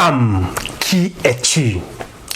Femme, qui es-tu?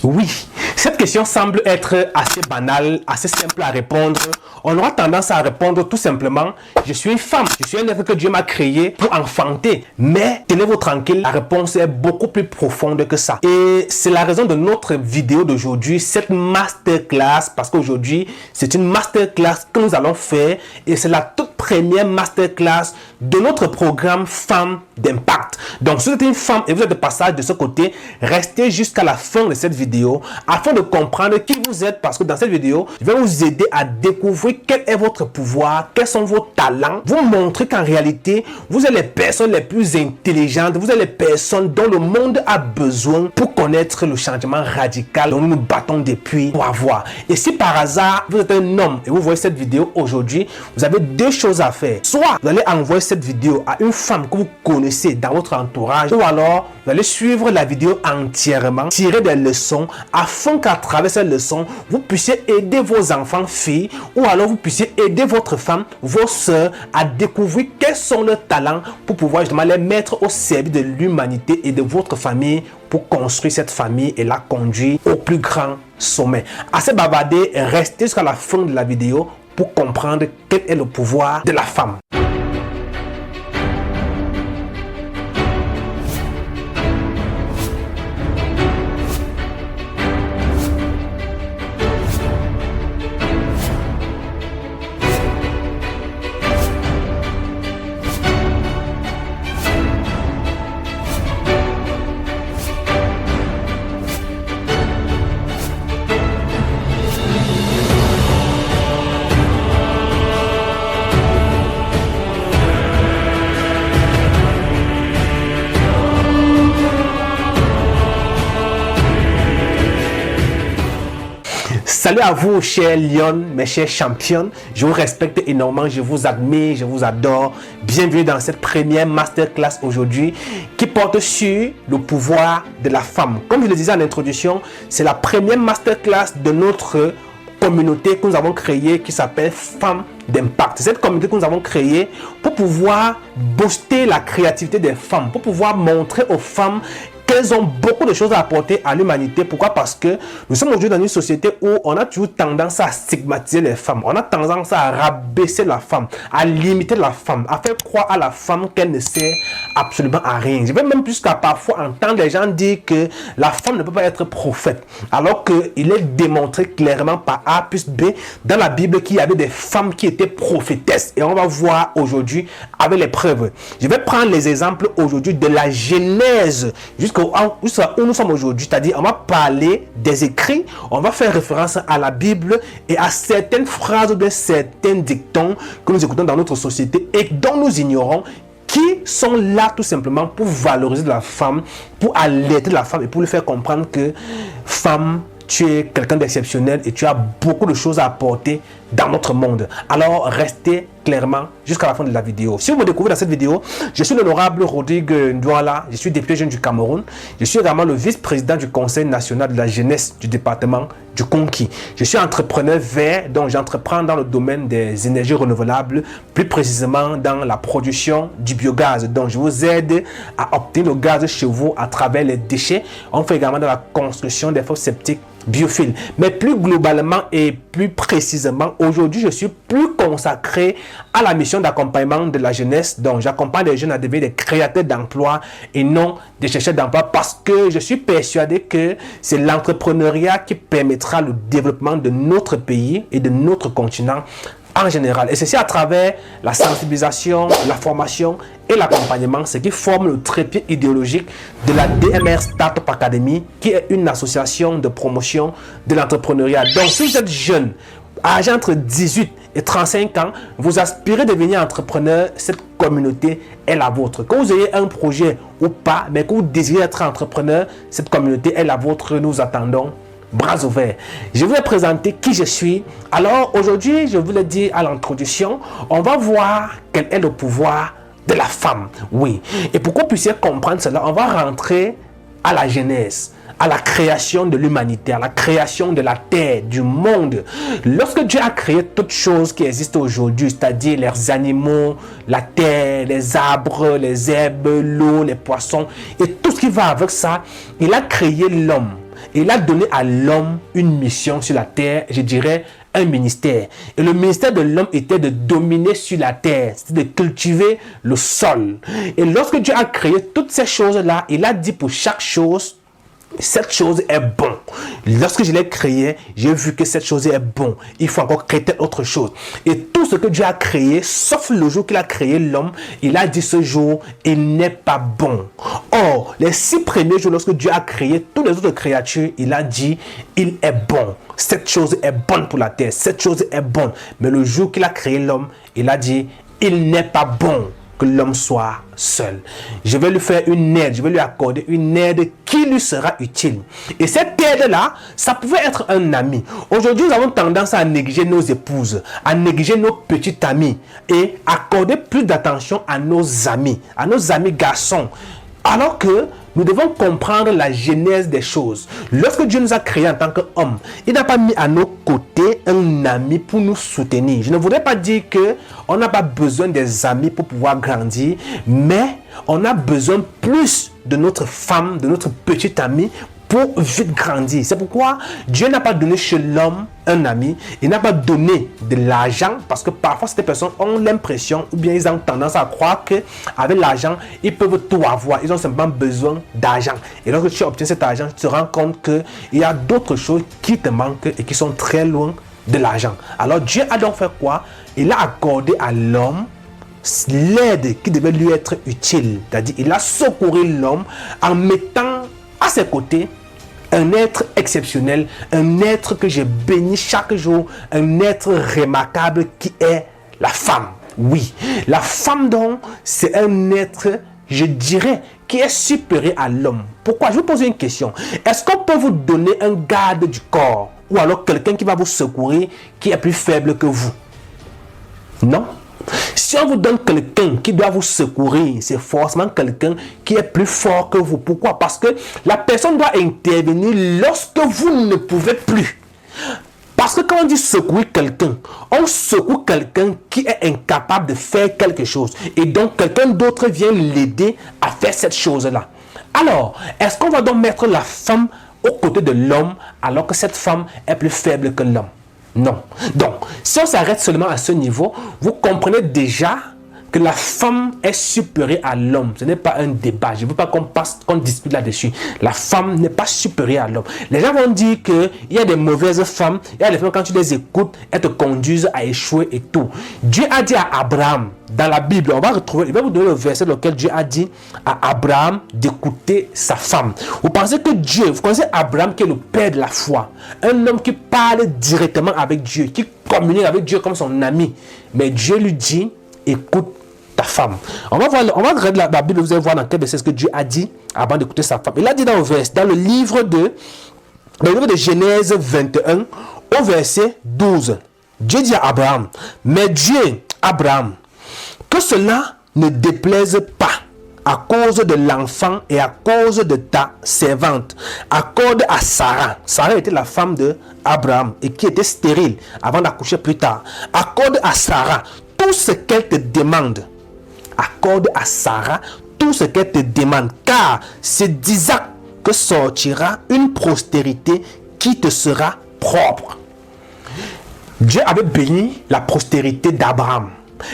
Oui, cette question semble être assez banale, assez simple à répondre. On aura tendance à répondre tout simplement, je suis une femme, je suis un être que Dieu m'a créé pour enfanter. Mais tenez-vous tranquille, la réponse est beaucoup plus profonde que ça. Et c'est la raison de notre vidéo d'aujourd'hui, cette masterclass, parce qu'aujourd'hui, c'est une masterclass que nous allons faire et c'est la toute première masterclass de notre programme Femmes d'Impact. Donc, si vous êtes une femme et vous êtes de passage de ce côté, restez jusqu'à la fin de cette vidéo afin de comprendre qui vous êtes, parce que dans cette vidéo, je vais vous aider à découvrir quel est votre pouvoir, quels sont vos talents, vous montrer qu'en réalité, vous êtes les personnes les plus intelligentes, vous êtes les personnes dont le monde a besoin pour connaître le changement radical dont nous nous battons depuis pour avoir. Et si par hasard, vous êtes un homme et vous voyez cette vidéo aujourd'hui, vous avez deux choses à faire. Soit vous allez envoyer cette vidéo à une femme que vous connaissez dans votre entourage, ou alors vous allez suivre la vidéo entièrement, tirer des leçons afin qu'à travers ces leçons, vous puissiez aider vos enfants filles, ou alors vous puissiez aider votre femme, vos soeurs à découvrir quels sont leurs talents pour pouvoir justement les mettre au service de l'humanité et de votre famille pour construire cette famille et la conduire au plus grand sommet. Assez bavardé, restez jusqu'à la fin de la vidéo pour comprendre quel est le pouvoir de la femme. Salut à vous, chers lions, mes chers championnes. Je vous respecte énormément, je vous admire, je vous adore. Bienvenue dans cette première masterclass aujourd'hui qui porte sur le pouvoir de la femme. Comme je le disais en introduction, c'est la première masterclass de notre communauté que nous avons créée qui s'appelle Femmes d'Impact. Cette communauté que nous avons créée pour pouvoir booster la créativité des femmes, pour pouvoir montrer aux femmes qu'elles ont beaucoup de choses à apporter à l'humanité. Pourquoi? Parce que nous sommes aujourd'hui dans une société où on a toujours tendance à stigmatiser les femmes. On a tendance à rabaisser la femme, à limiter la femme, à faire croire à la femme qu'elle ne sert absolument à rien. Je vais même jusqu'à parfois entendre les gens dire que la femme ne peut pas être prophète. Alors qu'il est démontré clairement par A plus B dans la Bible qu'il y avait des femmes qui étaient prophétesses. Et on va voir aujourd'hui avec les preuves. Je vais prendre les exemples aujourd'hui de la Genèse jusqu'à où nous sommes aujourd'hui, c'est-à-dire on va parler des écrits, on va faire référence à la Bible et à certaines phrases ou de certains dictons que nous écoutons dans notre société et dont nous ignorons, qui sont là tout simplement pour valoriser la femme, pour alerter la femme et pour lui faire comprendre que femme, tu es quelqu'un d'exceptionnel et tu as beaucoup de choses à apporter dans notre monde. Alors restez clairement jusqu'à la fin de la vidéo. Si vous me découvrez dans cette vidéo, je suis l'honorable Rodrigue Ndouala, je suis député jeune du Cameroun, je suis également le vice-président du Conseil national de la jeunesse du département du Conquis. Je suis entrepreneur vert, donc j'entreprends dans le domaine des énergies renouvelables, plus précisément dans la production du biogaz. Donc je vous aide à obtenir le gaz chez vous à travers les déchets. On fait également dans la construction des fosses septiques biophiles. Mais plus globalement et plus précisément, aujourd'hui, je suis plus consacré à la mission d'accompagnement de la jeunesse. Donc, j'accompagne les jeunes à devenir des créateurs d'emplois et non des chercheurs d'emploi parce que je suis persuadé que c'est l'entrepreneuriat qui permettra le développement de notre pays et de notre continent en général. Et ceci à travers la sensibilisation, la formation et l'accompagnement, ce qui forme le trépied idéologique de la DMR Startup Academy, qui est une association de promotion de l'entrepreneuriat. Donc, si vous êtes jeune, âgé entre 18 et 35 ans, vous aspirez à devenir entrepreneur, cette communauté est la vôtre. Que vous ayez un projet ou pas, mais que vous désirez être entrepreneur, cette communauté est la vôtre. Nous attendons bras ouverts. Je vais présenter qui je suis. Alors aujourd'hui, je vous l'ai dit à l'introduction, on va voir quel est le pouvoir de la femme. Oui. Et pour que vous puissiez comprendre cela, on va rentrer à la Genèse, à la création de l'humanité, à la création de la terre, du monde. Lorsque Dieu a créé toutes choses qui existent aujourd'hui, c'est-à-dire les animaux, la terre, les arbres, les herbes, l'eau, les poissons et tout ce qui va avec ça, il a créé l'homme. Il a donné à l'homme une mission sur la terre, je dirais un ministère. Et le ministère de l'homme était de dominer sur la terre, c'était de cultiver le sol. Et lorsque Dieu a créé toutes ces choses-là, il a dit pour chaque chose, cette chose est bon. Lorsque je l'ai créé, j'ai vu que cette chose est bon. Il faut encore créer autre chose. Et tout ce que Dieu a créé, sauf le jour qu'il a créé l'homme, il a dit ce jour, il n'est pas bon. Or, les 6 premiers jours, lorsque Dieu a créé toutes les autres créatures, il a dit, il est bon. Cette chose est bonne pour la terre. Cette chose est bonne. Mais le jour qu'il a créé l'homme, il a dit, il n'est pas bon que l'homme soit seul. Je vais lui faire une aide, je vais lui accorder une aide qui lui sera utile. Et cette aide-là, ça pouvait être un ami. Aujourd'hui, nous avons tendance à négliger nos épouses, à négliger nos petites amies et accorder plus d'attention à nos amis garçons. Alors que nous devons comprendre la genèse des choses. Lorsque Dieu nous a créés en tant qu'hommes, il n'a pas mis à nos côtés un ami pour nous soutenir. Je ne voudrais pas dire qu'on n'a pas besoin des amis pour pouvoir grandir, mais on a besoin plus de notre femme, de notre petite amie pour vite grandir. C'est pourquoi Dieu n'a pas donné chez l'homme un ami. Il n'a pas donné de l'argent parce que parfois ces personnes ont l'impression ou bien ils ont tendance à croire qu'avec l'argent, ils peuvent tout avoir. Ils ont simplement besoin d'argent. Et lorsque tu obtiens cet argent, tu te rends compte qu'il y a d'autres choses qui te manquent et qui sont très loin de l'argent. Alors Dieu a donc fait quoi? Il a accordé à l'homme l'aide qui devait lui être utile. C'est-à-dire il a secouru l'homme en mettant à ses côtés un être exceptionnel, un être que j'ai béni chaque jour, un être remarquable qui est la femme. Oui, la femme donc, c'est un être, je dirais, qui est supérieur à l'homme. Pourquoi? Je vais vous poser une question. Est-ce qu'on peut vous donner un garde du corps ou alors quelqu'un qui va vous secourir qui est plus faible que vous? Non. Si on vous donne quelqu'un qui doit vous secourir, c'est forcément quelqu'un qui est plus fort que vous. Pourquoi? Parce que la personne doit intervenir lorsque vous ne pouvez plus. Parce que quand on dit secourir quelqu'un, on secoue quelqu'un qui est incapable de faire quelque chose. Et donc, quelqu'un d'autre vient l'aider à faire cette chose-là. Alors, est-ce qu'on va donc mettre la femme aux côtés de l'homme alors que cette femme est plus faible que l'homme? Non. Donc, si on s'arrête seulement à ce niveau, vous comprenez déjà que la femme est supérieure à l'homme. Ce n'est pas un débat. Je ne veux pas qu'on dispute là-dessus. La femme n'est pas supérieure à l'homme. Les gens vont dire qu'il y a des mauvaises femmes. Il y a des femmes, quand tu les écoutes, elles te conduisent à échouer et tout. Dieu a dit à Abraham, dans la Bible, on va retrouver, il va vous donner le verset dans lequel Dieu a dit à Abraham d'écouter sa femme. Vous pensez que Dieu, vous connaissez Abraham qui est le père de la foi, un homme qui parle directement avec Dieu, qui communique avec Dieu comme son ami. Mais Dieu lui dit, écoute ta femme. On va regarder la Bible, vous allez voir dans quel verset ce que Dieu a dit avant d'écouter sa femme. Il a dit dans le livre de Genèse 21, au verset 12. Dieu dit à Abraham, mais Dieu, Abraham, que cela ne déplaise pas à cause de l'enfant et à cause de ta servante. Accorde à Sarah. Sarah était la femme de Abraham et qui était stérile avant d'accoucher plus tard. Accorde à Sarah tout ce qu'elle te demande. Accorde à Sarah tout ce qu'elle te demande, car c'est d'Isaac que sortira une postérité qui te sera propre. Dieu avait béni la postérité d'Abraham.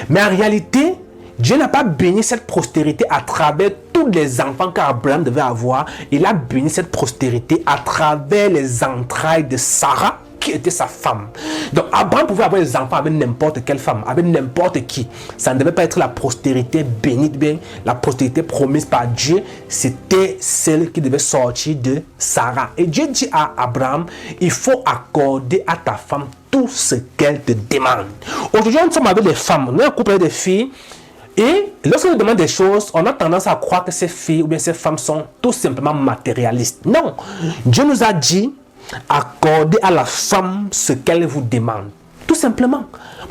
Mais en réalité, Dieu n'a pas béni cette postérité à travers tous les enfants qu'Abraham devait avoir. Il a béni cette postérité à travers les entrailles de Sarah, qui était sa femme. Donc Abraham pouvait avoir des enfants avec n'importe quelle femme, avec n'importe qui. Ça ne devait pas être la postérité bénie, bien la postérité promise par Dieu. C'était celle qui devait sortir de Sarah. Et Dieu dit à Abraham, il faut accorder à ta femme tout ce qu'elle te demande. Aujourd'hui, nous sommes avec des femmes, nous sommes un couple avec des filles. Et lorsqu'on nous demande des choses, on a tendance à croire que ces filles ou bien ces femmes sont tout simplement matérialistes. Non, Dieu nous a dit, accordez à la femme ce qu'elle vous demande. Tout simplement.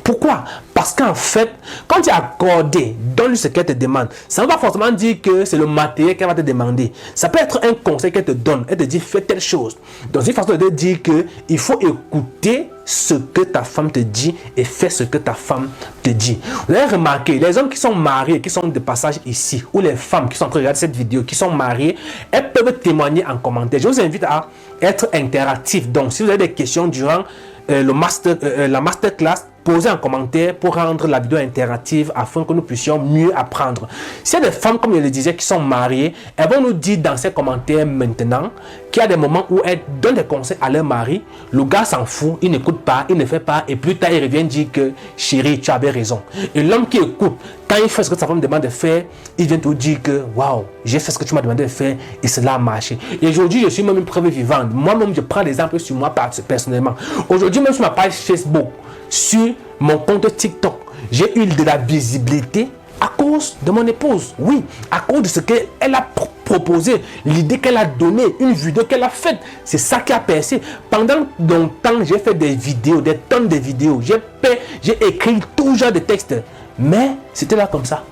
Pourquoi? Parce qu'en fait, quand tu es accordé, donne-lui ce qu'elle te demande. Ça ne va pas forcément dire que c'est le matériel qu'elle va te demander. Ça peut être un conseil qu'elle te donne. Elle te dit, fais telle chose. Donc, c'est une façon de te dire qu'il faut écouter ce que ta femme te dit et fais ce que ta femme te dit. Vous avez remarqué, les hommes qui sont mariés, qui sont de passage ici, ou les femmes qui sont en train de regarder cette vidéo, qui sont mariées, elles peuvent témoigner en commentaire. Je vous invite à être interactif. Donc, si vous avez des questions durant la masterclass, posez en commentaire pour rendre la vidéo interactive afin que nous puissions mieux apprendre. S'il y a des femmes, comme je le disais, qui sont mariées, elles vont nous dire dans ces commentaires maintenant qu'il y a des moments où elles donnent des conseils à leur mari. Le gars s'en fout, il n'écoute pas, il ne fait pas, et plus tard il revient dire que chérie, tu avais raison. Et l'homme qui écoute, quand il fait ce que sa femme demande de faire, il vient te dire que waouh, j'ai fait ce que tu m'as demandé de faire et cela a marché. Et aujourd'hui, je suis même une preuve vivante. Moi-même, je prends l'exemple sur moi personnellement. Aujourd'hui, même sur ma page Facebook, sur mon compte TikTok, j'ai eu de la visibilité à cause de mon épouse. Oui, à cause de ce qu'elle a proposé, l'idée qu'elle a donnée, une vidéo qu'elle a faite. C'est ça qui a percé. Pendant longtemps, j'ai fait des vidéos, des tonnes de vidéos. J'ai écrit tout genre de textes. Mais c'était là comme ça.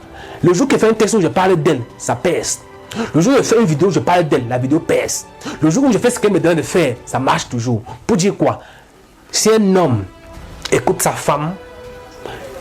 Le jour que j'ai fait un texte où je parle d'elle, ça perce. Le jour où je fais une vidéo, je parle d'elle, la vidéo perce. Le jour où je fais ce qu'elle me donne de faire, ça marche toujours. Pour dire quoi? Si un homme écoute sa femme,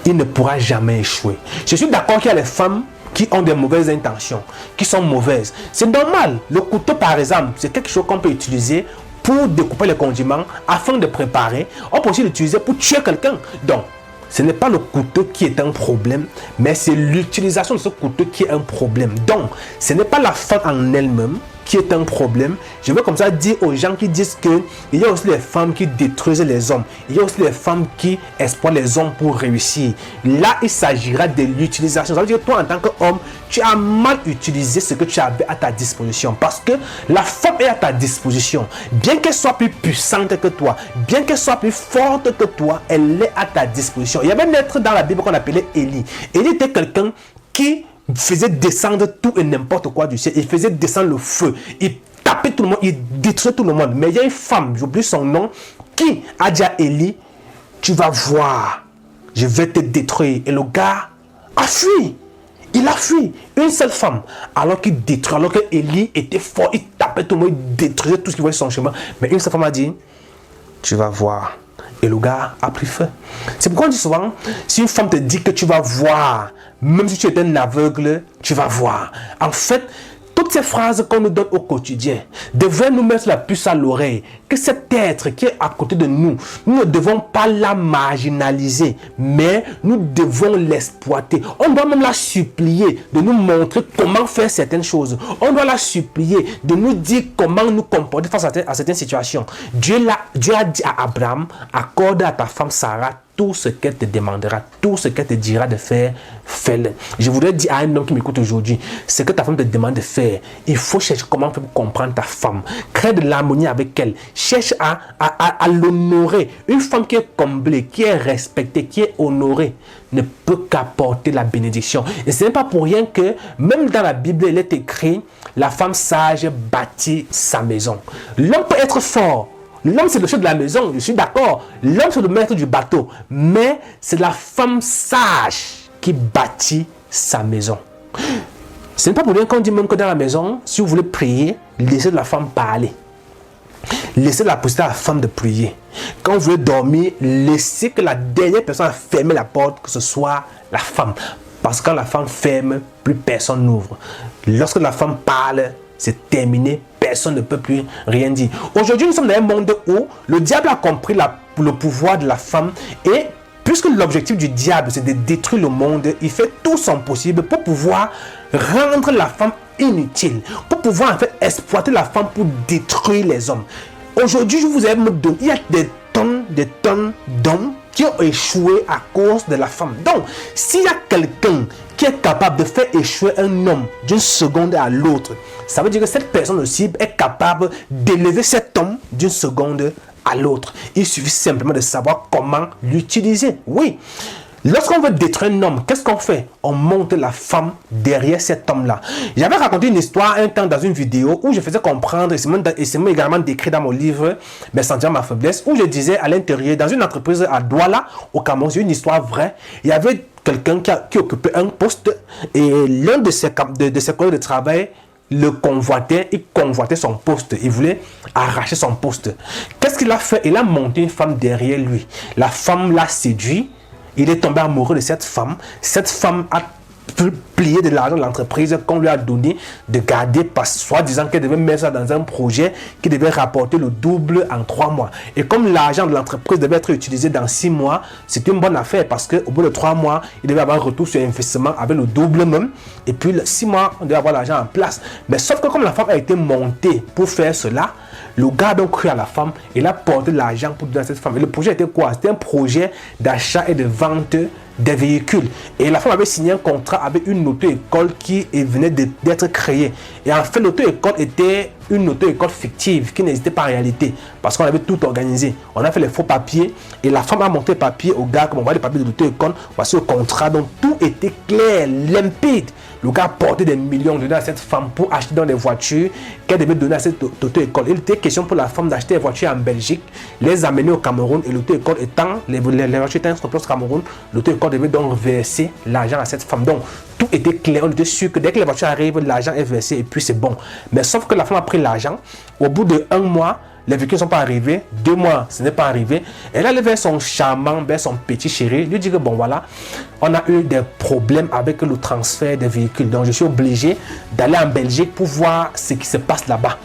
il ne pourra jamais échouer. Je suis d'accord qu'il y a les femmes qui ont des mauvaises intentions, qui sont mauvaises. C'est normal. Le couteau, par exemple, c'est quelque chose qu'on peut utiliser pour découper les condiments afin de préparer. On peut aussi l'utiliser pour tuer quelqu'un. Donc, ce n'est pas le couteau qui est un problème, mais c'est l'utilisation de ce couteau qui est un problème. Donc, ce n'est pas la femme en elle-même qui est un problème. Je veux comme ça dire aux gens qui disent que il y a aussi les femmes qui détruisent les hommes. Il y a aussi les femmes qui exploitent les hommes pour réussir. Là, il s'agira de l'utilisation. Ça veut dire que toi, en tant qu'homme, tu as mal utilisé ce que tu avais à ta disposition. Parce que la femme est à ta disposition. Bien qu'elle soit plus puissante que toi, bien qu'elle soit plus forte que toi, elle est à ta disposition. Il y avait un être dans la Bible qu'on appelait Élie. Élie était quelqu'un qui faisait descendre tout et n'importe quoi du ciel. Il faisait descendre le feu. Il tapait tout le monde. Il détruisait tout le monde. Mais il y a une femme, j'oublie son nom, qui a dit à Élie, tu vas voir, je vais te détruire. Et le gars a fui. Il a fui. Une seule femme. Alors qu'il détruit, alors que Élie était fort, il tapait tout le monde, il détruisait tout ce qui voyait son chemin. Mais une seule femme a dit, tu vas voir. Et le gars a pris feu. C'est pourquoi on dit souvent, si une femme te dit que tu vas voir, même si tu es un aveugle, tu vas voir. En fait, toutes ces phrases qu'on nous donne au quotidien devraient nous mettre la puce à l'oreille. Que cet être qui est à côté de nous, nous ne devons pas la marginaliser, mais nous devons l'exploiter. On doit même la supplier de nous montrer comment faire certaines choses. On doit la supplier de nous dire comment nous comporter face à certaines situations. Dieu a dit à Abraham, accorde à ta femme Sarah tout ce qu'elle te demandera, tout ce qu'elle te dira de faire, fais-le. Je voudrais dire à un homme qui m'écoute aujourd'hui, ce que ta femme te demande de faire, il faut chercher comment faire pour comprendre ta femme. Crée de l'harmonie avec elle. Cherche à l'honorer. Une femme qui est comblée, qui est respectée, qui est honorée, ne peut qu'apporter la bénédiction. Et ce n'est pas pour rien que, même dans la Bible, il est écrit, la femme sage bâtit sa maison. L'homme peut être fort. L'homme, c'est le chef de la maison, je suis d'accord. L'homme, c'est le maître du bateau. Mais c'est la femme sage qui bâtit sa maison. Ce n'est pas pour rien qu'on dit même que dans la maison, si vous voulez prier, laissez la femme parler. Laissez la possibilité à la femme de prier. Quand vous voulez dormir, laissez que la dernière personne à fermer la porte, que ce soit la femme. Parce que quand la femme ferme, plus personne n'ouvre. Lorsque la femme parle, c'est terminé. Personne ne peut plus rien dire. Aujourd'hui, nous sommes dans un monde où le diable a compris le pouvoir de la femme. Et puisque l'objectif du diable, c'est de détruire le monde, il fait tout son possible pour pouvoir rendre la femme inutile. Pour pouvoir en fait exploiter la femme pour détruire les hommes. Aujourd'hui, je vous ai donné, il y a des tonnes d'hommes qui ont échoué à cause de la femme. Donc, s'il y a quelqu'un qui est capable de faire échouer un homme d'une seconde à l'autre, ça veut dire que cette personne aussi est capable d'élever cet homme d'une seconde à l'autre. Il suffit simplement de savoir comment l'utiliser. Oui, Lorsqu'on veut détruire un homme, qu'est-ce qu'on fait? On monte la femme derrière cet homme-là. J'avais raconté une histoire un temps dans une vidéo où je faisais comprendre, et c'est même également décrit dans mon livre Mes sentiments, ma faiblesse, où je disais à l'intérieur, dans une entreprise à Douala, au Cameroun, c'est une histoire vraie, il y avait quelqu'un qui occupait un poste et l'un de ses collègues de travail le convoitait, il convoitait son poste, il voulait arracher son poste. Qu'est-ce qu'il a fait? Il a monté une femme derrière lui. La femme l'a séduit. Il est tombé amoureux de cette femme. Cette femme a plié de l'argent de l'entreprise qu'on lui a donné de garder, soi-disant qu'elle devait mettre ça dans un projet qui devait rapporter le double en 3 mois. Et comme l'argent de l'entreprise devait être utilisé dans 6 mois, c'était une bonne affaire parce qu'au bout de 3 mois, il devait avoir un retour sur investissement avec le double même. Et puis 6 mois, on devait avoir l'argent en place. Mais sauf que comme la femme a été montée pour faire cela, le gars a donc cru à la femme et il a porté de l'argent pour donner à cette femme. Et le projet était quoi? C'était un projet d'achat et de vente des véhicules. Et la femme avait signé un contrat avec une auto-école qui venait d'être créée. Et en fait, l'auto-école était une auto-école fictive qui n'existait pas en réalité parce qu'on avait tout organisé. On a fait les faux papiers et la femme a monté les papiers au gars, comme on voit les papiers de l'auto-école, voici le contrat. Donc tout était clair, limpide. Le gars a porté des millions de dollars à cette femme pour acheter dans des voitures qu'elle devait donner à cette auto-école. Il était question pour la femme d'acheter des voitures en Belgique, les amener au Cameroun et l'auto-école étant, les voitures étant stockées au Cameroun, l'auto-école devait donc verser l'argent à cette femme. Donc tout était clair, on était sûr que dès que les voitures arrivent, l'argent est versé et puis c'est bon. Mais sauf que la femme a pris l'argent, au bout de 1 mois, les véhicules ne sont pas arrivés, 2 mois, ce n'est pas arrivé. Elle allait vers son charmant, vers son petit chéri, lui dit que bon voilà, on a eu des problèmes avec le transfert des véhicules. Donc je suis obligé d'aller en Belgique pour voir ce qui se passe là-bas.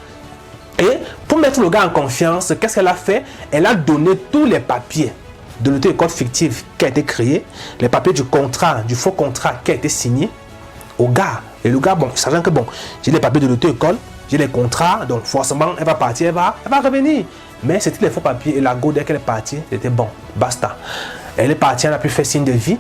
Et pour mettre le gars en confiance, qu'est-ce qu'elle a fait? Elle a donné tous les papiers de l'auto-école fictive qui a été créée, les papiers du contrat, du faux contrat qui a été signé au gars. Et le gars, bon, sachant que bon, j'ai les papiers de l'auto-école, j'ai les contrats, donc forcément, elle va partir, elle va revenir. Mais c'était les faux papiers et la go, dès qu'elle est partie, c'était bon, basta. Elle est partie, elle a pu faire signe de vie.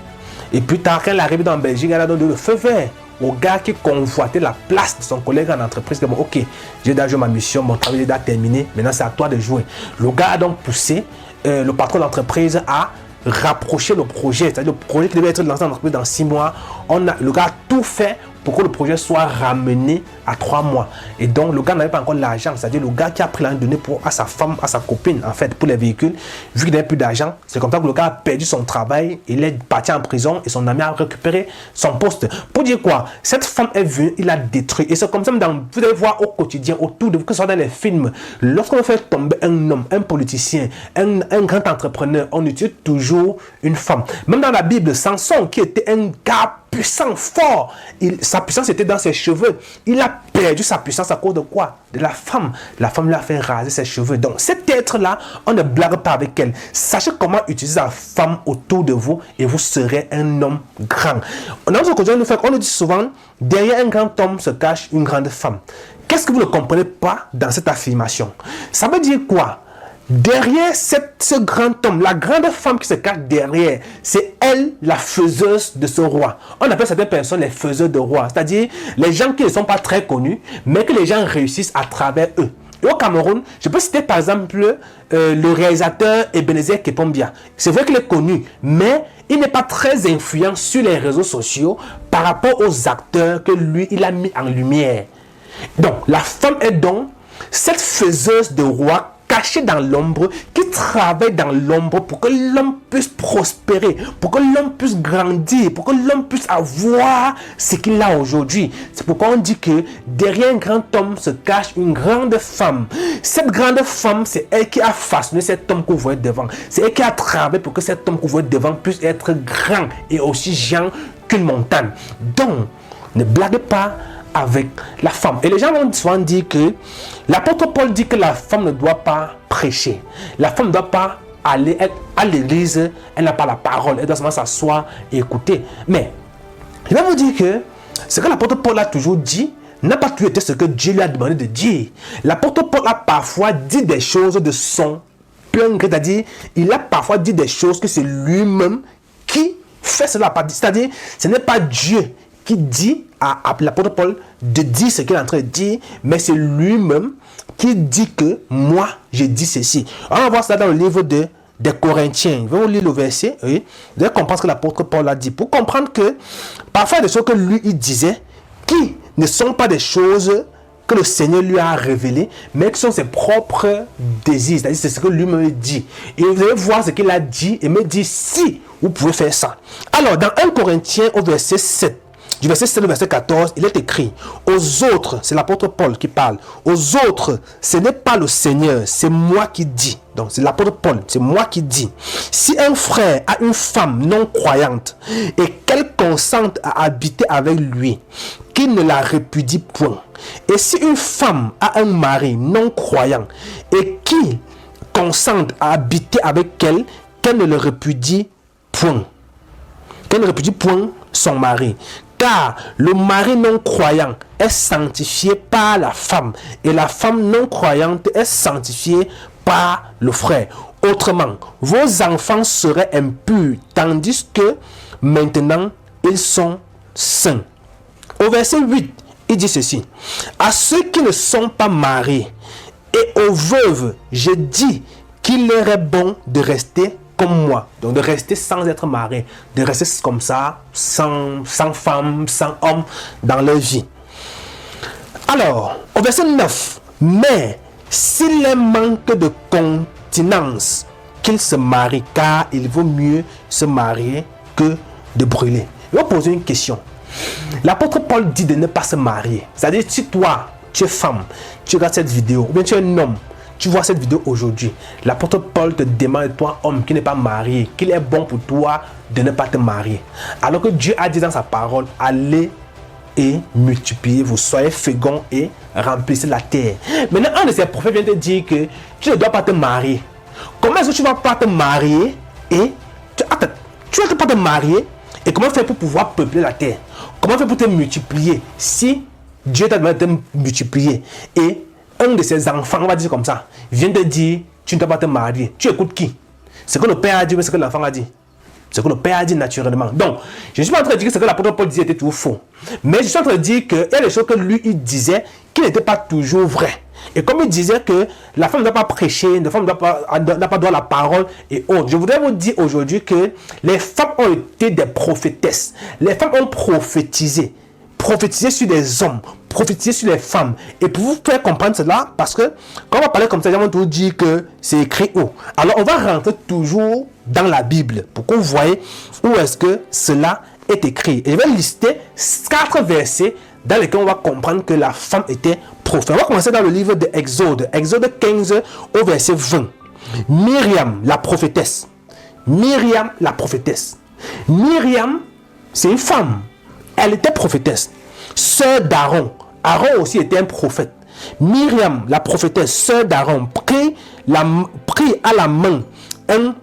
Et plus tard, quand elle arrive dans Belgique, elle a donné le feu vert au gars qui convoitait la place de son collègue en entreprise. Bon, ok, j'ai déjà joué ma mission, mon travail est déjà terminé, maintenant c'est à toi de jouer. Le gars a donc poussé le patron de l'entreprise à rapprocher le projet, c'est-à-dire le projet qui devait être lancé dans l'entreprise dans 6 mois. Le gars a tout fait pour que le projet soit ramené à 3 mois. Et donc, le gars n'avait pas encore l'argent. C'est-à-dire, le gars qui a pris l'argent donné à sa femme, à sa copine, en fait, pour les véhicules, vu qu'il n'avait plus d'argent, c'est comme ça que le gars a perdu son travail, il est parti en prison et son ami a récupéré son poste. Pour dire quoi? Cette femme est venue, il a détruit. Et c'est comme ça, vous allez voir au quotidien, autour de vous, que ce soit dans les films, lorsqu'on fait tomber un homme, un politicien, un grand entrepreneur, on utilise toujours une femme. Même dans la Bible, Samson, qui était un gars puissant, fort, sa puissance était dans ses cheveux. Il a perdu sa puissance à cause de quoi? De la femme. La femme lui a fait raser ses cheveux. Donc cet être-là, on ne blague pas avec elle. Sachez comment utiliser la femme autour de vous et vous serez un homme grand. Dans ce quotidien, on nous dit souvent, derrière un grand homme se cache une grande femme. Qu'est-ce que vous ne comprenez pas dans cette affirmation? Ça veut dire quoi? Derrière ce grand homme, la grande femme qui se cache derrière, c'est elle la faiseuse de ce roi. On appelle certaines personnes les faiseurs de rois, c'est-à-dire les gens qui ne sont pas très connus, mais que les gens réussissent à travers eux. Et au Cameroun, je peux citer par exemple le réalisateur Ebenezer Kepombia. C'est vrai qu'il est connu, mais il n'est pas très influent sur les réseaux sociaux par rapport aux acteurs que lui, il a mis en lumière. Donc, la femme est donc cette faiseuse de roi cachée dans l'ombre, qui travaille dans l'ombre pour que l'homme puisse prospérer, pour que l'homme puisse grandir, pour que l'homme puisse avoir ce qu'il a aujourd'hui. C'est pourquoi on dit que derrière un grand homme se cache une grande femme. Cette grande femme, c'est elle qui a façonné cet homme que vous voyez devant. C'est elle qui a travaillé pour que cet homme que vous voyez devant puisse être grand et aussi géant qu'une montagne. Donc, ne blaguez pas avec la femme. Et les gens vont souvent dire que l'apôtre Paul dit que la femme ne doit pas prêcher. La femme ne doit pas aller à l'église, elle n'a pas la parole, elle doit seulement s'asseoir et écouter. Mais je vais vous dire que ce que l'apôtre Paul a toujours dit n'a pas toujours été ce que Dieu lui a demandé de dire. L'apôtre Paul a parfois dit des choses de son plein gré, c'est-à-dire il a parfois dit des choses que c'est lui-même qui fait cela. C'est-à-dire ce n'est pas Dieu qui dit à l'apôtre Paul de dire ce qu'il est en train de dire, mais c'est lui-même qui dit que moi, j'ai dit ceci. On va voir ça dans le livre de des Corinthiens. Je vais vous lire le verset. Oui. Vous allez comprendre ce que l'apôtre Paul a dit. Pour comprendre que parfois des choses que lui il disait, qui ne sont pas des choses que le Seigneur lui a révélées, mais qui sont ses propres désirs. C'est-à-dire c'est ce que lui me dit. Et vous allez voir ce qu'il a dit et me dire si vous pouvez faire ça. Alors, dans 1 Corinthiens au verset 7, du verset 7 au verset 14, il est écrit: aux autres, c'est l'apôtre Paul qui parle, aux autres, ce n'est pas le Seigneur, c'est moi qui dis. Donc c'est l'apôtre Paul, c'est moi qui dis. Si un frère a une femme non croyante et qu'elle consente à habiter avec lui, qu'il ne la répudie point. Et si une femme a un mari non croyant et qui consente à habiter avec elle, qu'elle ne le répudie point. Qu'elle ne répudie point son mari. Car le mari non croyant est sanctifié par la femme et la femme non croyante est sanctifiée par le frère. Autrement, vos enfants seraient impurs tandis que maintenant ils sont saints. Au verset 8, il dit ceci: à ceux qui ne sont pas mariés et aux veuves, je dis qu'il leur est bon de rester comme moi, donc de rester sans être marié, de rester comme ça, sans femme, sans homme dans leur vie. Alors, au verset 9, mais s'il est manque de continence, qu'il se marie, car il vaut mieux se marier que de brûler. Je vais poser une question. L'apôtre Paul dit de ne pas se marier. C'est-à-dire, si toi, tu es femme, tu regardes cette vidéo, ou bien tu es un homme, tu vois cette vidéo aujourd'hui, l'apôtre Paul te demande, toi, homme qui n'est pas marié, qu'il est bon pour toi de ne pas te marier. Alors que Dieu a dit dans sa parole, allez et multipliez-vous, soyez féconds et remplissez la terre. Maintenant, un de ces prophètes vient te dire que tu ne dois pas te marier. Comment est-ce que tu ne vas pas te marier et tu ne vas pas te marier et comment faire pour pouvoir peupler la terre? Comment faire pour te multiplier si Dieu t'a demandé de te multiplier et un de ses enfants, on va dire comme ça, vient te dire tu ne dois pas te marier? Tu écoutes qui? Ce que le père a dit ou ce que l'enfant a dit? Ce que le père a dit naturellement. Donc, je ne suis pas en train de dire que ce que l'apôtre Paul disait était toujours faux. Mais je suis en train de dire qu'il y a des choses que lui, il disait qui n'étaient pas toujours vraies. Et comme il disait que la femme ne doit pas prêcher, la femme n'a pas droit à la parole et autres. Je voudrais vous dire aujourd'hui que les femmes ont été des prophétesses. Les femmes ont prophétisé. Prophétiser sur des hommes, prophétiser sur les femmes. Et pour vous faire comprendre cela, parce que quand on va parler comme ça, on va toujours dire que c'est écrit où. Alors on va rentrer toujours dans la Bible pour que vous voyez où est-ce que cela est écrit. Et je vais lister 4 versets dans lesquels on va comprendre que la femme était prophète. On va commencer dans le livre de Exode, Exode 15 au verset 20. Myriam, la prophétesse. Myriam, la prophétesse. Myriam, c'est une femme. Elle était prophétesse, sœur d'Aaron. Aaron aussi était un prophète. Myriam, la prophétesse, sœur d'Aaron, prit à la main un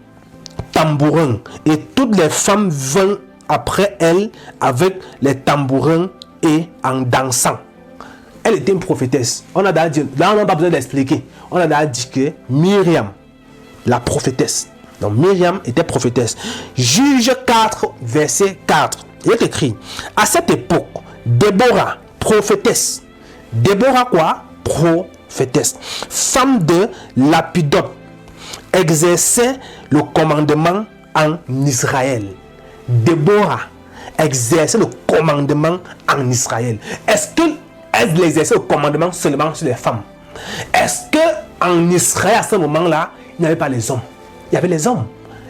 tambourin et toutes les femmes vinrent après elle avec les tambourins et en dansant. Elle était une prophétesse. On a dit, là on n'a pas besoin d'expliquer. On a dit que Myriam, la prophétesse. Donc Myriam était prophétesse. Juge 4, verset 4. Il est écrit: à cette époque, Déborah, prophétesse. Déborah quoi? Prophétesse. Femme de Lapidote, exerçait le commandement en Israël. Déborah exerçait le commandement en Israël. Est-ce qu'elle exerçait le commandement seulement sur les femmes? Est-ce que en Israël, à ce moment-là, il n'y avait pas les hommes? Il y avait les hommes.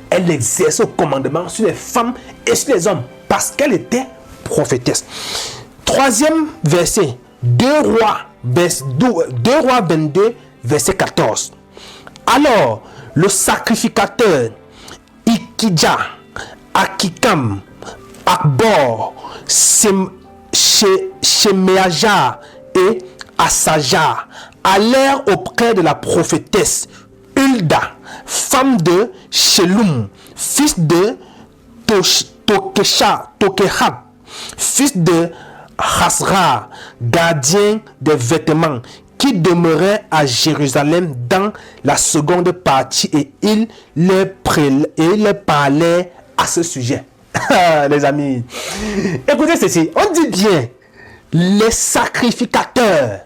Elle exerçait le commandement sur les femmes et sur les hommes parce qu'elle était prophétesse. 3e verset, 2 Rois 22, verset 14. Alors, le sacrificateur Ikidja, Akikam, Akbor, Shemeaja et Asaja allèrent auprès de la prophétesse Hulda, femme de Shelum, fils de Tokehat, fils de Hasra, gardien des vêtements, qui demeurait à Jérusalem dans la seconde partie, et il leur parlait à ce sujet. Les amis, écoutez ceci, on dit bien les sacrificateurs.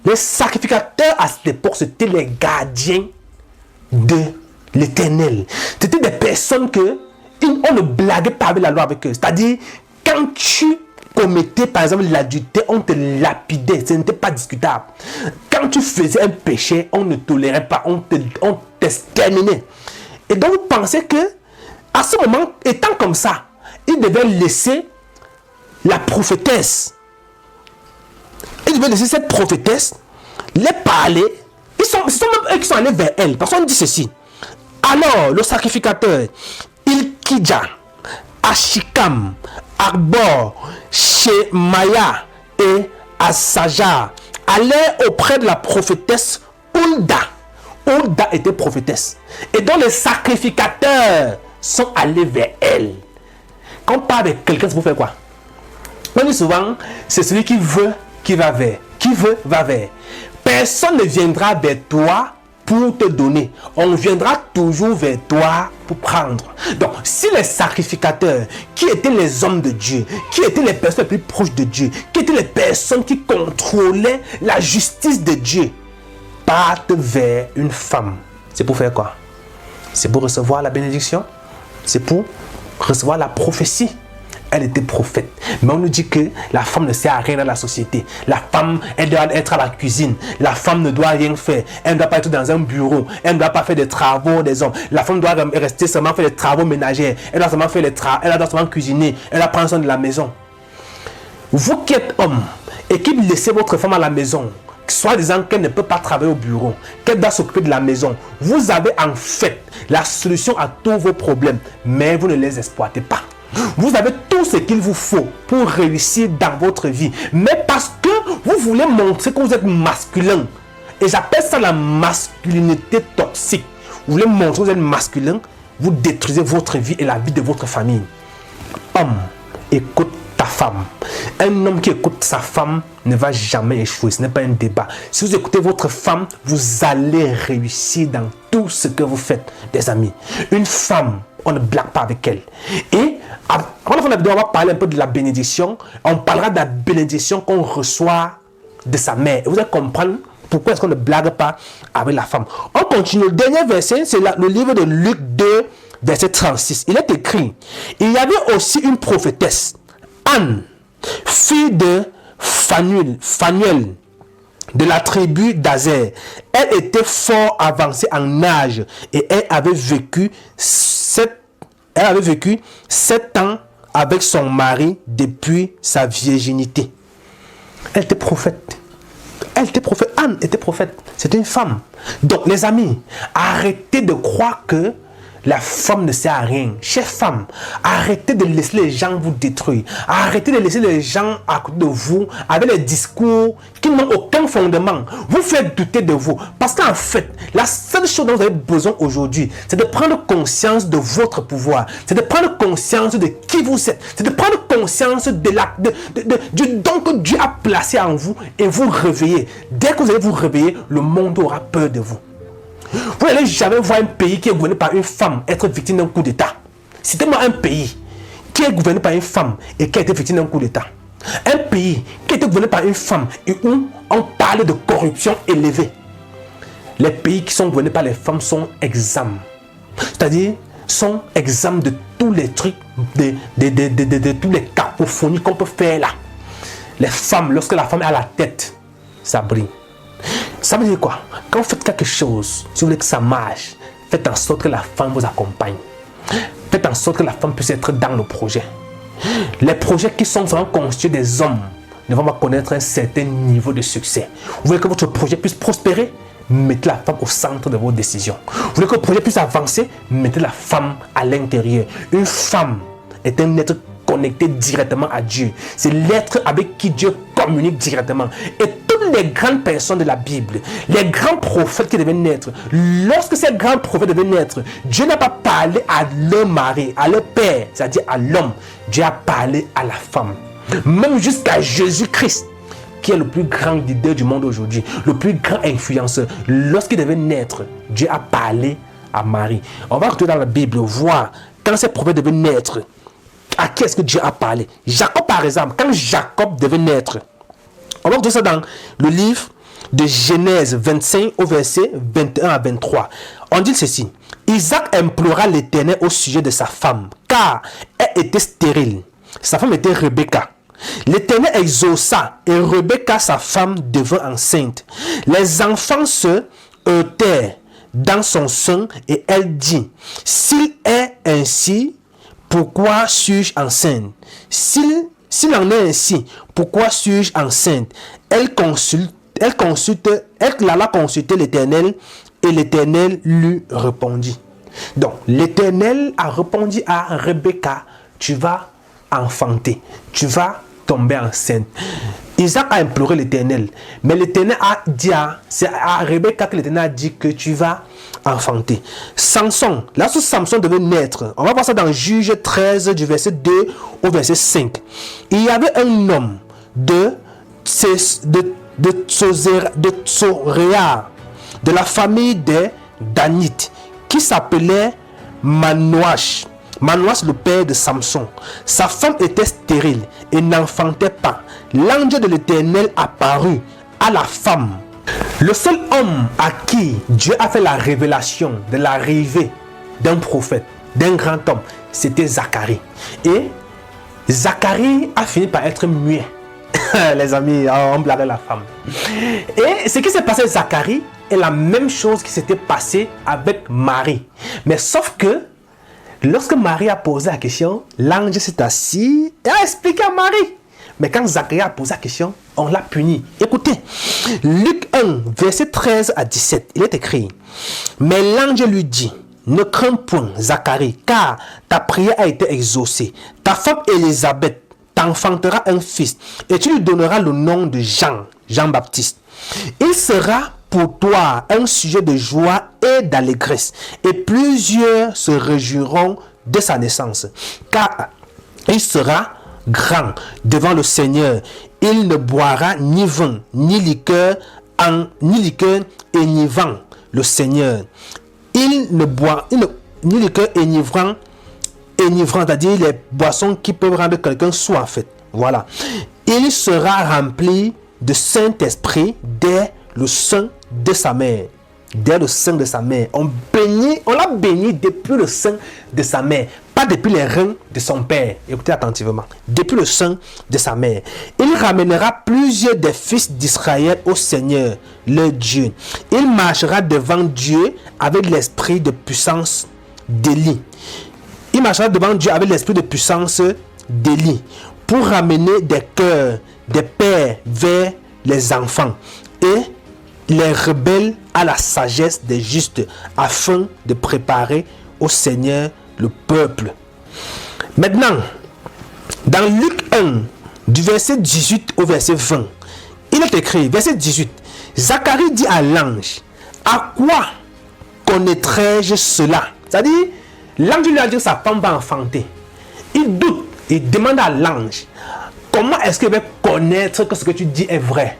Les sacrificateurs à cette époque, c'était les gardiens de l'Éternel. C'était des personnes on ne blaguait pas avec la loi avec eux. C'est-à-dire, quand tu commettais par exemple l'adultère, on te lapidait, ce n'était pas discutable. Quand tu faisais un péché, on ne tolérait pas, on t'exterminait. Et donc, vous pensez que, à ce moment, étant comme ça, il devait laisser la prophétesse. Il devait laisser cette prophétesse les parler. Ce sont même eux qui sont allés vers elle. Parce qu'on dit ceci. Alors, le sacrificateur, Ilkidja, Ashikam, Arbor, Shemaya et Asaja allaient auprès de la prophétesse Hulda. Hulda était prophétesse. Et donc les sacrificateurs sont allés vers elle. Quand on parle avec quelqu'un, c'est pour faire quoi? On dit souvent, c'est celui qui veut qui va vers. Qui veut va vers. Personne ne viendra vers toi pour te donner. On viendra toujours vers toi pour prendre. Donc, si les sacrificateurs, qui étaient les hommes de Dieu, qui étaient les personnes les plus proches de Dieu, qui étaient les personnes qui contrôlaient la justice de Dieu, partent vers une femme, c'est pour faire quoi? C'est pour recevoir la bénédiction? C'est pour recevoir la prophétie? Elle était prophète. Mais on nous dit que la femme ne sert à rien dans la société. La femme, elle doit être à la cuisine. La femme ne doit rien faire. Elle ne doit pas être dans un bureau. Elle ne doit pas faire des travaux des hommes. La femme doit rester seulement faire des travaux ménagers. Elle doit seulement faire elle doit seulement cuisiner. Elle doit prendre soin de la maison. Vous qui êtes homme et qui laissez votre femme à la maison, soit disant qu'elle ne peut pas travailler au bureau, qu'elle doit s'occuper de la maison, vous avez en fait la solution à tous vos problèmes, mais vous ne les exploitez pas. Vous avez tout ce qu'il vous faut pour réussir dans votre vie. Mais parce que vous voulez montrer que vous êtes masculin. Et j'appelle ça la masculinité toxique. Vous voulez montrer que vous êtes masculin. Vous détruisez votre vie et la vie de votre famille. Homme, écoute ta femme. Un homme qui écoute sa femme ne va jamais échouer. Ce n'est pas un débat. Si vous écoutez votre femme, vous allez réussir dans tout ce que vous faites, des amis. Une femme, on ne blague pas avec elle. Et avant la fin de la vidéo, on va parler un peu de la bénédiction. On parlera de la bénédiction qu'on reçoit de sa mère. Et vous allez comprendre pourquoi est-ce qu'on ne blague pas avec la femme. On continue. Le dernier verset, c'est le livre de Luc 2, verset 36. Il est écrit, il y avait aussi une prophétesse, Anne, fille de Phanuel, de la tribu d'Azer. Elle était fort avancée en âge et elle avait vécu 7 ans avec son mari depuis sa virginité. Elle était prophète. Anne était prophète. C'était une femme. Donc les amis, arrêtez de croire que la femme ne sert à rien. Chère femme, arrêtez de laisser les gens vous détruire. Arrêtez de laisser les gens à côté de vous avec des discours qui n'ont aucun fondement. Vous faites douter de vous. Parce qu'en fait, la seule chose dont vous avez besoin aujourd'hui, c'est de prendre conscience de votre pouvoir. C'est de prendre conscience de qui vous êtes. C'est de prendre conscience du don que Dieu a placé en vous et vous réveiller. Dès que vous allez vous réveiller, le monde aura peur de vous. Vous n'allez jamais voir un pays qui est gouverné par une femme être victime d'un coup d'État. Citez-moi un pays qui est gouverné par une femme et qui a été victime d'un coup d'État. Un pays qui a été gouverné par une femme et où on parle de corruption élevée. Les pays qui sont gouvernés par les femmes sont exempts. C'est-à-dire, sont exempts de tous les trucs, de tous les cacophonies qu'on peut faire là. Les femmes, lorsque la femme est à la tête, ça brille. Ça veut dire quoi? Quand vous faites quelque chose, si vous voulez que ça marche, faites en sorte que la femme vous accompagne. Faites en sorte que la femme puisse être dans le projet. Les projets qui sont vraiment constitués des hommes ne vont pas connaître un certain niveau de succès. Vous voulez que votre projet puisse prospérer? Mettez la femme au centre de vos décisions. Vous voulez que le projet puisse avancer? Mettez la femme à l'intérieur. Une femme est un être connecté directement à Dieu. C'est l'être avec qui Dieu communique directement. Et toutes les grandes personnes de la Bible, les grands prophètes qui devaient naître, lorsque ces grands prophètes devaient naître, Dieu n'a pas parlé à leur mari, à leur père, c'est-à-dire à l'homme. Dieu a parlé à la femme. Même jusqu'à Jésus-Christ, qui est le plus grand leader du monde aujourd'hui, le plus grand influenceur. Lorsqu'il devait naître, Dieu a parlé à Marie. On va retourner dans la Bible, voir quand ces prophètes devaient naître, à qui est-ce que Dieu a parlé. Jacob, par exemple, quand Jacob devait naître, on va retrouver ça dans le livre de Genèse 25 au verset 21 à 23. On dit ceci. Isaac implora l'Éternel au sujet de sa femme, car elle était stérile. Sa femme était Rebecca. L'Éternel exauça et Rebecca, sa femme, devint enceinte. Les enfants se heurtèrent dans son sein et elle dit, s'il est ainsi, pourquoi suis-je enceinte? S'il en est ainsi, pourquoi suis-je enceinte? Elle alla consulter l'Éternel et l'Éternel lui répondit. Donc, l'Éternel a répondu à Rebecca, tu vas enfanter, tu vas tomber enceinte. Isaac a imploré l'Éternel, mais l'Éternel a dit c'est à Rebecca que l'Éternel a dit que tu vas enfanter. Samson, lorsque Samson devait naître, on va voir ça dans Juge 13 du verset 2 au verset 5. Il y avait un homme de Tsoréa, de la famille des Danites, qui s'appelait Manoach. Manoach, le père de Samson. Sa femme était stérile et n'enfantait pas. L'ange de l'Éternel apparut à la femme. Le seul homme à qui Dieu a fait la révélation de l'arrivée d'un prophète, d'un grand homme, c'était Zacharie. Et Zacharie a fini par être muet. Les amis, on blaguait la femme. Et ce qui s'est passé avec Zacharie est la même chose qui s'était passé avec Marie. Mais sauf que lorsque Marie a posé la question, l'ange s'est assis et a expliqué à Marie. Mais quand Zacharie a posé la question, on l'a puni. Écoutez, Luc 1, verset 13 à 17, il est écrit, mais l'ange lui dit, ne crains point, Zacharie, car ta prière a été exaucée. Ta femme Élisabeth t'enfantera un fils, et tu lui donneras le nom de Jean-Baptiste. Il sera pour toi un sujet de joie et d'allégresse, et plusieurs se réjouiront de sa naissance, car il sera grand devant le Seigneur. Il ne boira ni vin, ni liqueur et ni vin, le Seigneur. Il ne boit ni liqueur enivrant, c'est-à-dire les boissons qui peuvent rendre quelqu'un sourd en fait. Voilà. Il sera rempli de Saint-Esprit dès le sein de sa mère. Dès le sein de sa mère. On l'a béni depuis le sein de sa mère. Pas depuis les reins de son père. Écoutez attentivement. Depuis le sein de sa mère. Il ramènera plusieurs des fils d'Israël au Seigneur, leur Dieu. Il marchera devant Dieu avec l'esprit de puissance d'Élie. Il marchera devant Dieu avec l'esprit de puissance d'Élie pour ramener des cœurs des pères vers les enfants et les rebelles à la sagesse des justes afin de préparer au Seigneur le peuple. Maintenant, dans Luc 1, du verset 18 au verset 20, il est écrit, verset 18, Zacharie dit à l'ange, à quoi connaîtrai-je cela? C'est-à-dire, l'ange lui a dit que sa femme va enfanter. Il doute, il demande à l'ange, comment est-ce qu'il va connaître que ce que tu dis est vrai?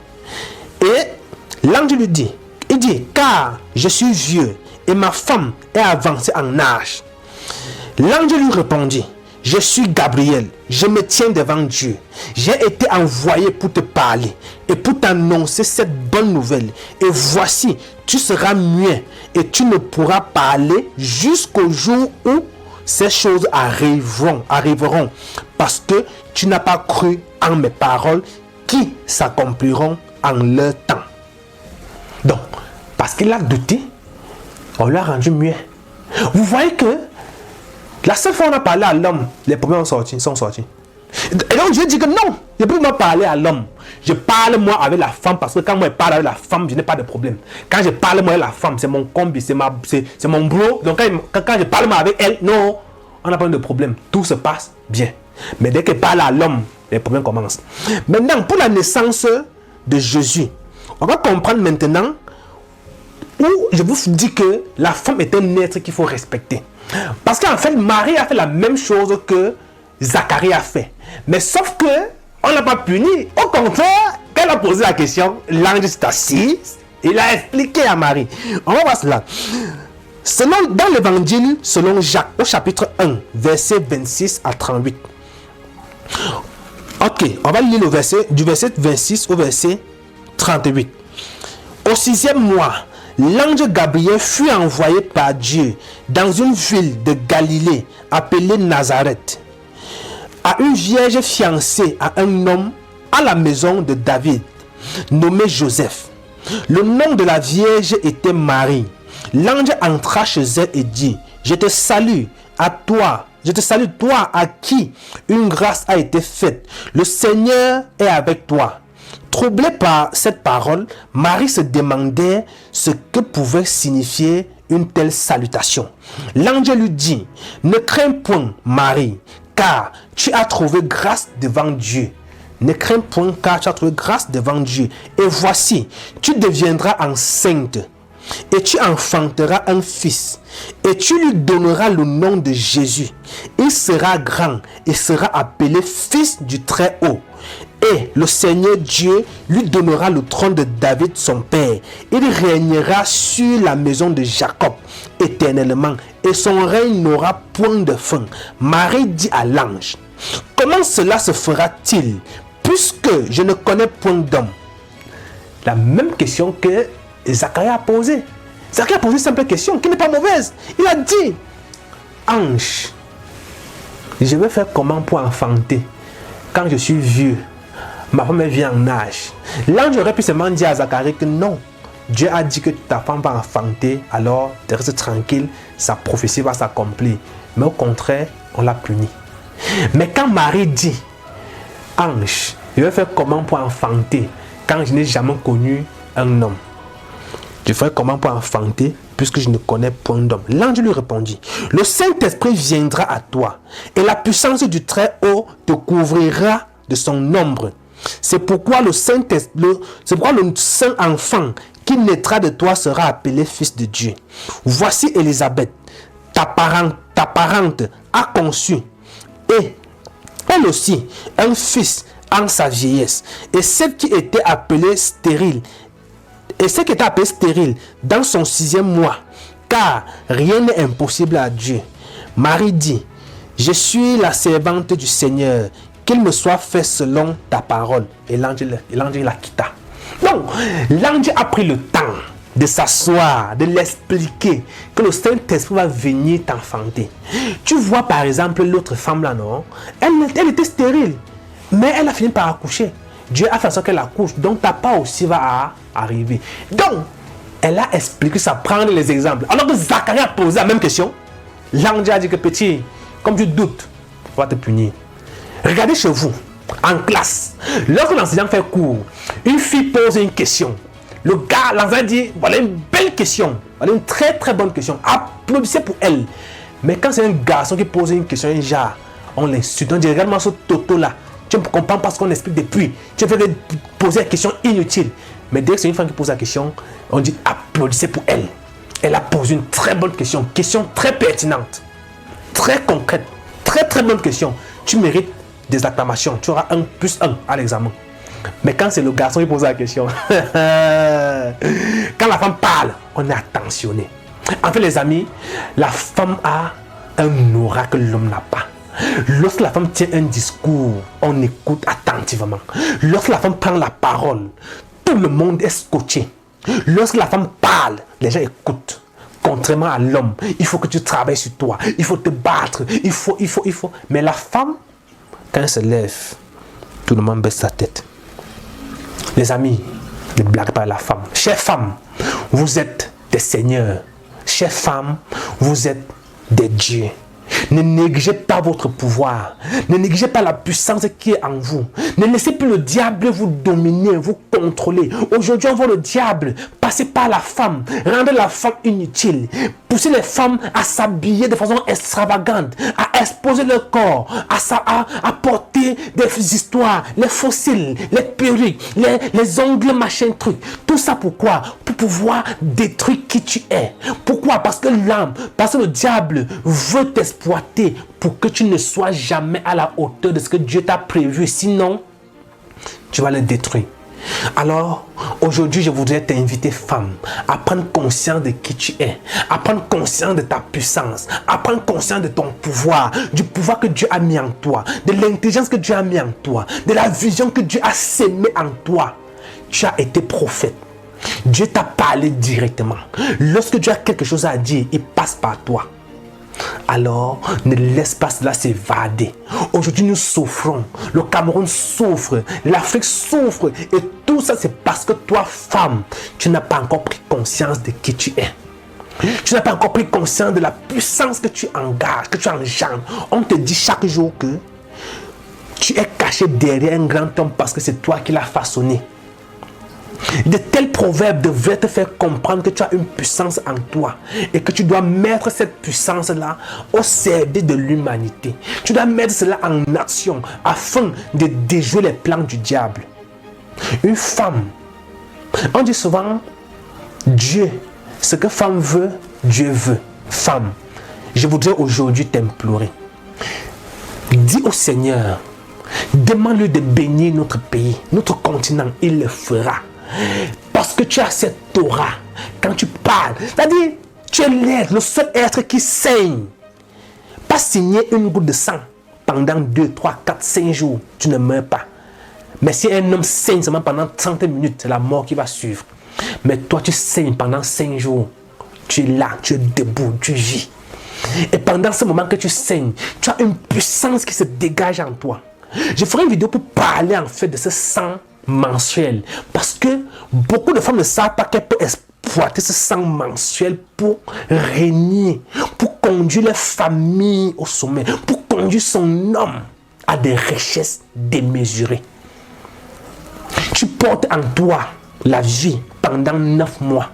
Et l'ange lui dit, il dit, car je suis vieux et ma femme est avancée en âge. L'ange lui répondit, je suis Gabriel, je me tiens devant Dieu. J'ai été envoyé pour te parler et pour t'annoncer cette bonne nouvelle. Et voici, tu seras muet et tu ne pourras parler jusqu'au jour où ces choses arriveront, parce que tu n'as pas cru en mes paroles qui s'accompliront en leur temps. Donc, parce qu'il a douté, on l'a rendu muet. Vous voyez que la seule fois où on a parlé à l'homme, les problèmes sont sortis. Et donc Dieu dit que non, je ne peux pas parler à l'homme. Je parle moi avec la femme parce que quand moi je parle avec la femme, je n'ai pas de problème. Quand je parle moi avec la femme, c'est mon combi, c'est mon bro. Donc quand je parle moi avec elle, non, on n'a pas de problème. Tout se passe bien. Mais dès qu'elle parle à l'homme, les problèmes commencent. Maintenant, pour la naissance de Jésus, on va comprendre maintenant où je vous dis que la femme est un être qu'il faut respecter. Parce qu'en fait, Marie a fait la même chose que Zacharie a fait. Mais sauf que on n'a pas puni. Au contraire, quand elle a posé la question, l'ange s'est assis. Il a expliqué à Marie. On va voir cela. Dans l'évangile, selon Jacques, au chapitre 1, verset 26 à 38. Ok, on va lire le verset, du verset 26 au verset 38. Au 6e mois, l'ange Gabriel fut envoyé par Dieu dans une ville de Galilée appelée Nazareth, à une vierge fiancée à un homme à la maison de David, nommé Joseph. Le nom de la vierge était Marie. L'ange entra chez elle et dit: Je te salue, toi à qui une grâce a été faite. Le Seigneur est avec toi. Troublée par cette parole, Marie se demandait ce que pouvait signifier une telle salutation. L'ange lui dit: Ne crains point, Marie, car tu as trouvé grâce devant Dieu. Ne crains point, car tu as trouvé grâce devant Dieu. Et voici, tu deviendras enceinte, et tu enfanteras un fils, et tu lui donneras le nom de Jésus. Il sera grand et sera appelé Fils du Très-Haut. Et le Seigneur Dieu lui donnera le trône de David son père. Il régnera sur la maison de Jacob éternellement, et son règne n'aura point de fin. Marie dit à l'ange: Comment cela se fera-t-il, puisque je ne connais point d'homme? La même question que Zacharie a posée. Zacharie a posé une simple question qui n'est pas mauvaise. Il a dit: Ange, je vais faire comment pour enfanter quand je suis vieux? Ma femme vient en âge. L'ange aurait pu seulement dire à Zacharie que non. Dieu a dit que ta femme va enfanter, alors reste tranquille, sa prophétie va s'accomplir. Mais au contraire, on l'a puni. Mais quand Marie dit: Ange, je vais faire comment pour enfanter quand je n'ai jamais connu un homme? Je ferai comment pour enfanter puisque je ne connais point d'homme? L'ange lui répondit: Le Saint-Esprit viendra à toi et la puissance du Très-Haut te couvrira de son ombre. C'est pourquoi le Saint enfant qui naîtra de toi sera appelé Fils de Dieu. Voici Élisabeth, ta parente a conçu, et elle aussi, un fils en sa vieillesse. Et celle qui était appelée stérile, dans son 6e mois, car rien n'est impossible à Dieu. Marie dit: Je suis la servante du Seigneur, qu'il me soit fait selon ta parole. Et l'ange la quitta. Donc, l'ange a pris le temps de s'asseoir, de l'expliquer que le Saint-Esprit va venir t'enfanter. Tu vois par exemple l'autre femme là, non? Elle était stérile, mais elle a fini par accoucher. Dieu a fait ça qu'elle accouche, donc ta part aussi va arriver. Donc, elle a expliqué ça, prendre les exemples. Alors que Zacharie a posé la même question, l'ange a dit que petit, comme tu doutes, on va te punir. Regardez chez vous, en classe, lorsque l'enseignant fait cours, une fille pose une question. L'enseignant dit: Voilà une belle question, voilà une très très bonne question, applaudissez pour elle. Mais quand c'est un garçon qui pose une question, on l'insulte, on dit: Regarde-moi ce toto là, tu ne comprends pas ce qu'on explique depuis, tu veux poser une question inutile. Mais dès que c'est une femme qui pose la question, on dit: Applaudissez pour elle. Elle a posé une très bonne question très pertinente, très concrète, très très bonne question. Tu mérites des acclamations, tu auras 1+1 à l'examen. Mais quand c'est le garçon qui pose la question, quand la femme parle, on est attentionné. En fait, les amis, la femme a un aura que l'homme n'a pas. Lorsque la femme tient un discours, on écoute attentivement. Lorsque la femme prend la parole, tout le monde est scotché. Lorsque la femme parle, les gens écoutent. Contrairement à l'homme, il faut que tu travailles sur toi, il faut te battre, il faut. Mais la femme, quand elle se lève, tout le monde baisse sa tête. Les amis, ne blaguez pas la femme. Chères femmes, vous êtes des seigneurs. Chères femmes, vous êtes des dieux. Ne négligez pas votre pouvoir. Ne négligez pas la puissance qui est en vous. Ne laissez plus le diable vous dominer, vous contrôler. Aujourd'hui, on voit le diable passer par la femme, rendre la femme inutile, pousser les femmes à s'habiller de façon extravagante, à exposer leur corps, à porter des histoires, les fossiles, les perruques, les ongles, machin, truc. Tout ça pourquoi? Pour pouvoir détruire qui tu es. Pourquoi? Parce que le diable veut t'exploiter pour que tu ne sois jamais à la hauteur de ce que Dieu t'a prévu. Sinon, tu vas le détruire. Alors, aujourd'hui, je voudrais t'inviter, femme, à prendre conscience de qui tu es, à prendre conscience de ta puissance, à prendre conscience de ton pouvoir, du pouvoir que Dieu a mis en toi, de l'intelligence que Dieu a mis en toi, de la vision que Dieu a sémée en toi. Tu as été prophète. Dieu t'a parlé directement. Lorsque tu as quelque chose à dire, il passe par toi. Alors, ne laisse pas cela s'évader. Aujourd'hui, nous souffrons. Le Cameroun souffre. L'Afrique souffre. Et tout ça, c'est parce que toi, femme, tu n'as pas encore pris conscience de qui tu es. Tu n'as pas encore pris conscience de la puissance que tu engages, que tu engendres. On te dit chaque jour que tu es caché derrière un grand homme parce que c'est toi qui l'as façonné. De tels proverbes devraient te faire comprendre que tu as une puissance en toi et que tu dois mettre cette puissance-là au service de l'humanité. Tu dois mettre cela en action afin de déjouer les plans du diable. Une femme, on dit souvent, Dieu, ce que femme veut, Dieu veut. Femme, je voudrais aujourd'hui t'implorer. Dis au Seigneur, demande-lui de bénir notre pays, notre continent, il le fera. Parce que tu as cette Torah, quand tu parles, c'est-à-dire, tu es l'être, le seul être qui saigne. Pas signer une goutte de sang pendant 2, 3, 4, 5 jours, tu ne meurs pas. Mais si un homme saigne seulement pendant 30 minutes, c'est la mort qui va suivre. Mais toi, tu saignes pendant 5 jours. Tu es là, tu es debout, tu vis. Et pendant ce moment que tu saignes, tu as une puissance qui se dégage en toi. Je ferai une vidéo pour parler en fait de ce sang mensuel. Parce que beaucoup de femmes ne savent pas qu'elles peuvent exploiter ce sang mensuel pour régner, pour conduire leur famille au sommet, pour conduire son homme à des richesses démesurées. Tu portes en toi la vie pendant 9 mois.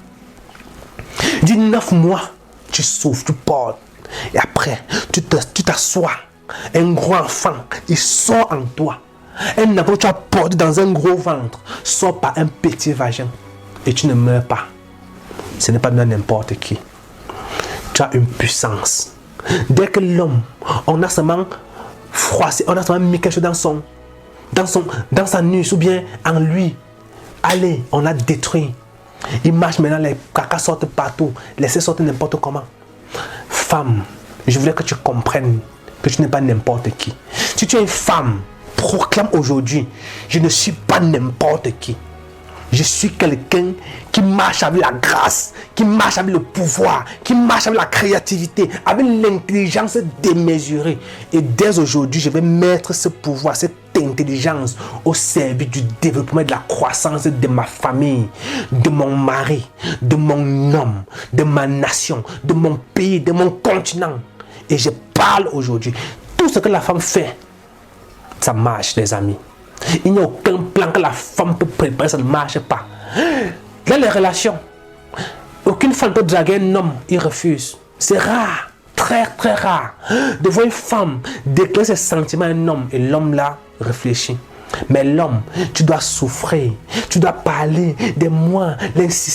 Du 9 mois, tu souffres, tu portes. Et après, tu t'assois. Un gros enfant, il sort en toi. Un enfant que tu as porté dans un gros ventre sort par un petit vagin. Et tu ne meurs pas. Ce n'est pas n'importe qui. Tu as une puissance. Dès que l'homme, on a seulement froissé, on a seulement mis quelque chose dans sa nuque ou bien en lui. Allez, on l'a détruit. Il marche maintenant, les caca sortent partout, les seins sortent n'importe comment. Femme, je voulais que tu comprennes que tu n'es pas n'importe qui. Si tu es une femme, proclame aujourd'hui, je ne suis pas n'importe qui. Je suis quelqu'un qui marche avec la grâce, qui marche avec le pouvoir, qui marche avec la créativité, avec l'intelligence démesurée. Et dès aujourd'hui, je vais mettre ce pouvoir, cette intelligence au service du développement et de la croissance de ma famille, de mon mari, de mon homme, de ma nation, de mon pays, de mon continent. Et je parle aujourd'hui. Tout ce que la femme fait, ça marche, les amis. Il n'y a aucun plan que la femme peut préparer, ça ne marche pas. Dans les relations, aucune femme peut draguer un homme, il refuse. C'est rare, très très rare, de voir une femme déclarer ses sentiments à un homme et l'homme là réfléchit. Mais l'homme, tu dois souffrir, tu dois parler des mois,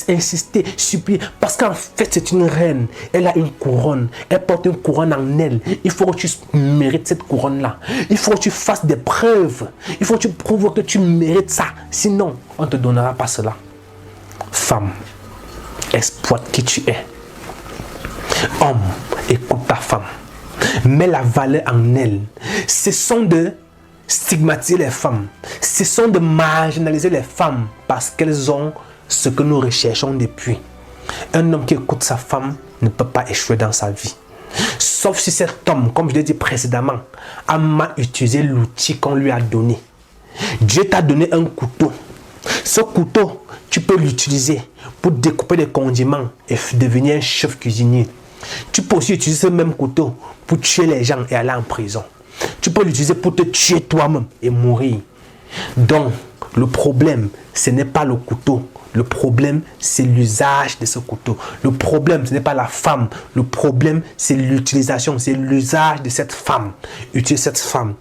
insister, supplier. Parce qu'en fait, c'est une reine. Elle a une couronne. Elle porte une couronne en elle. Il faut que tu mérites cette couronne-là. Il faut que tu fasses des preuves. Il faut que tu prouves que tu mérites ça. Sinon, on ne te donnera pas cela. Femme, exploite qui tu es. Homme, écoute ta femme. Mets la valeur en elle. Cessons de stigmatiser les femmes, cessons de marginaliser les femmes parce qu'elles ont ce que nous recherchons depuis. Un homme qui écoute sa femme ne peut pas échouer dans sa vie. Sauf si cet homme, comme je l'ai dit précédemment, a mal utilisé l'outil qu'on lui a donné. Dieu t'a donné un couteau. Ce couteau, tu peux l'utiliser pour découper des condiments et devenir un chef cuisinier. Tu peux aussi utiliser ce même couteau pour tuer les gens et aller en prison. Tu peux l'utiliser pour te tuer toi-même et mourir. Donc, le problème, ce n'est pas le couteau. Le problème, c'est l'usage de ce couteau. Le problème, ce n'est pas la femme. Le problème, c'est l'utilisation, c'est l'usage de cette femme. Utilisez cette femme.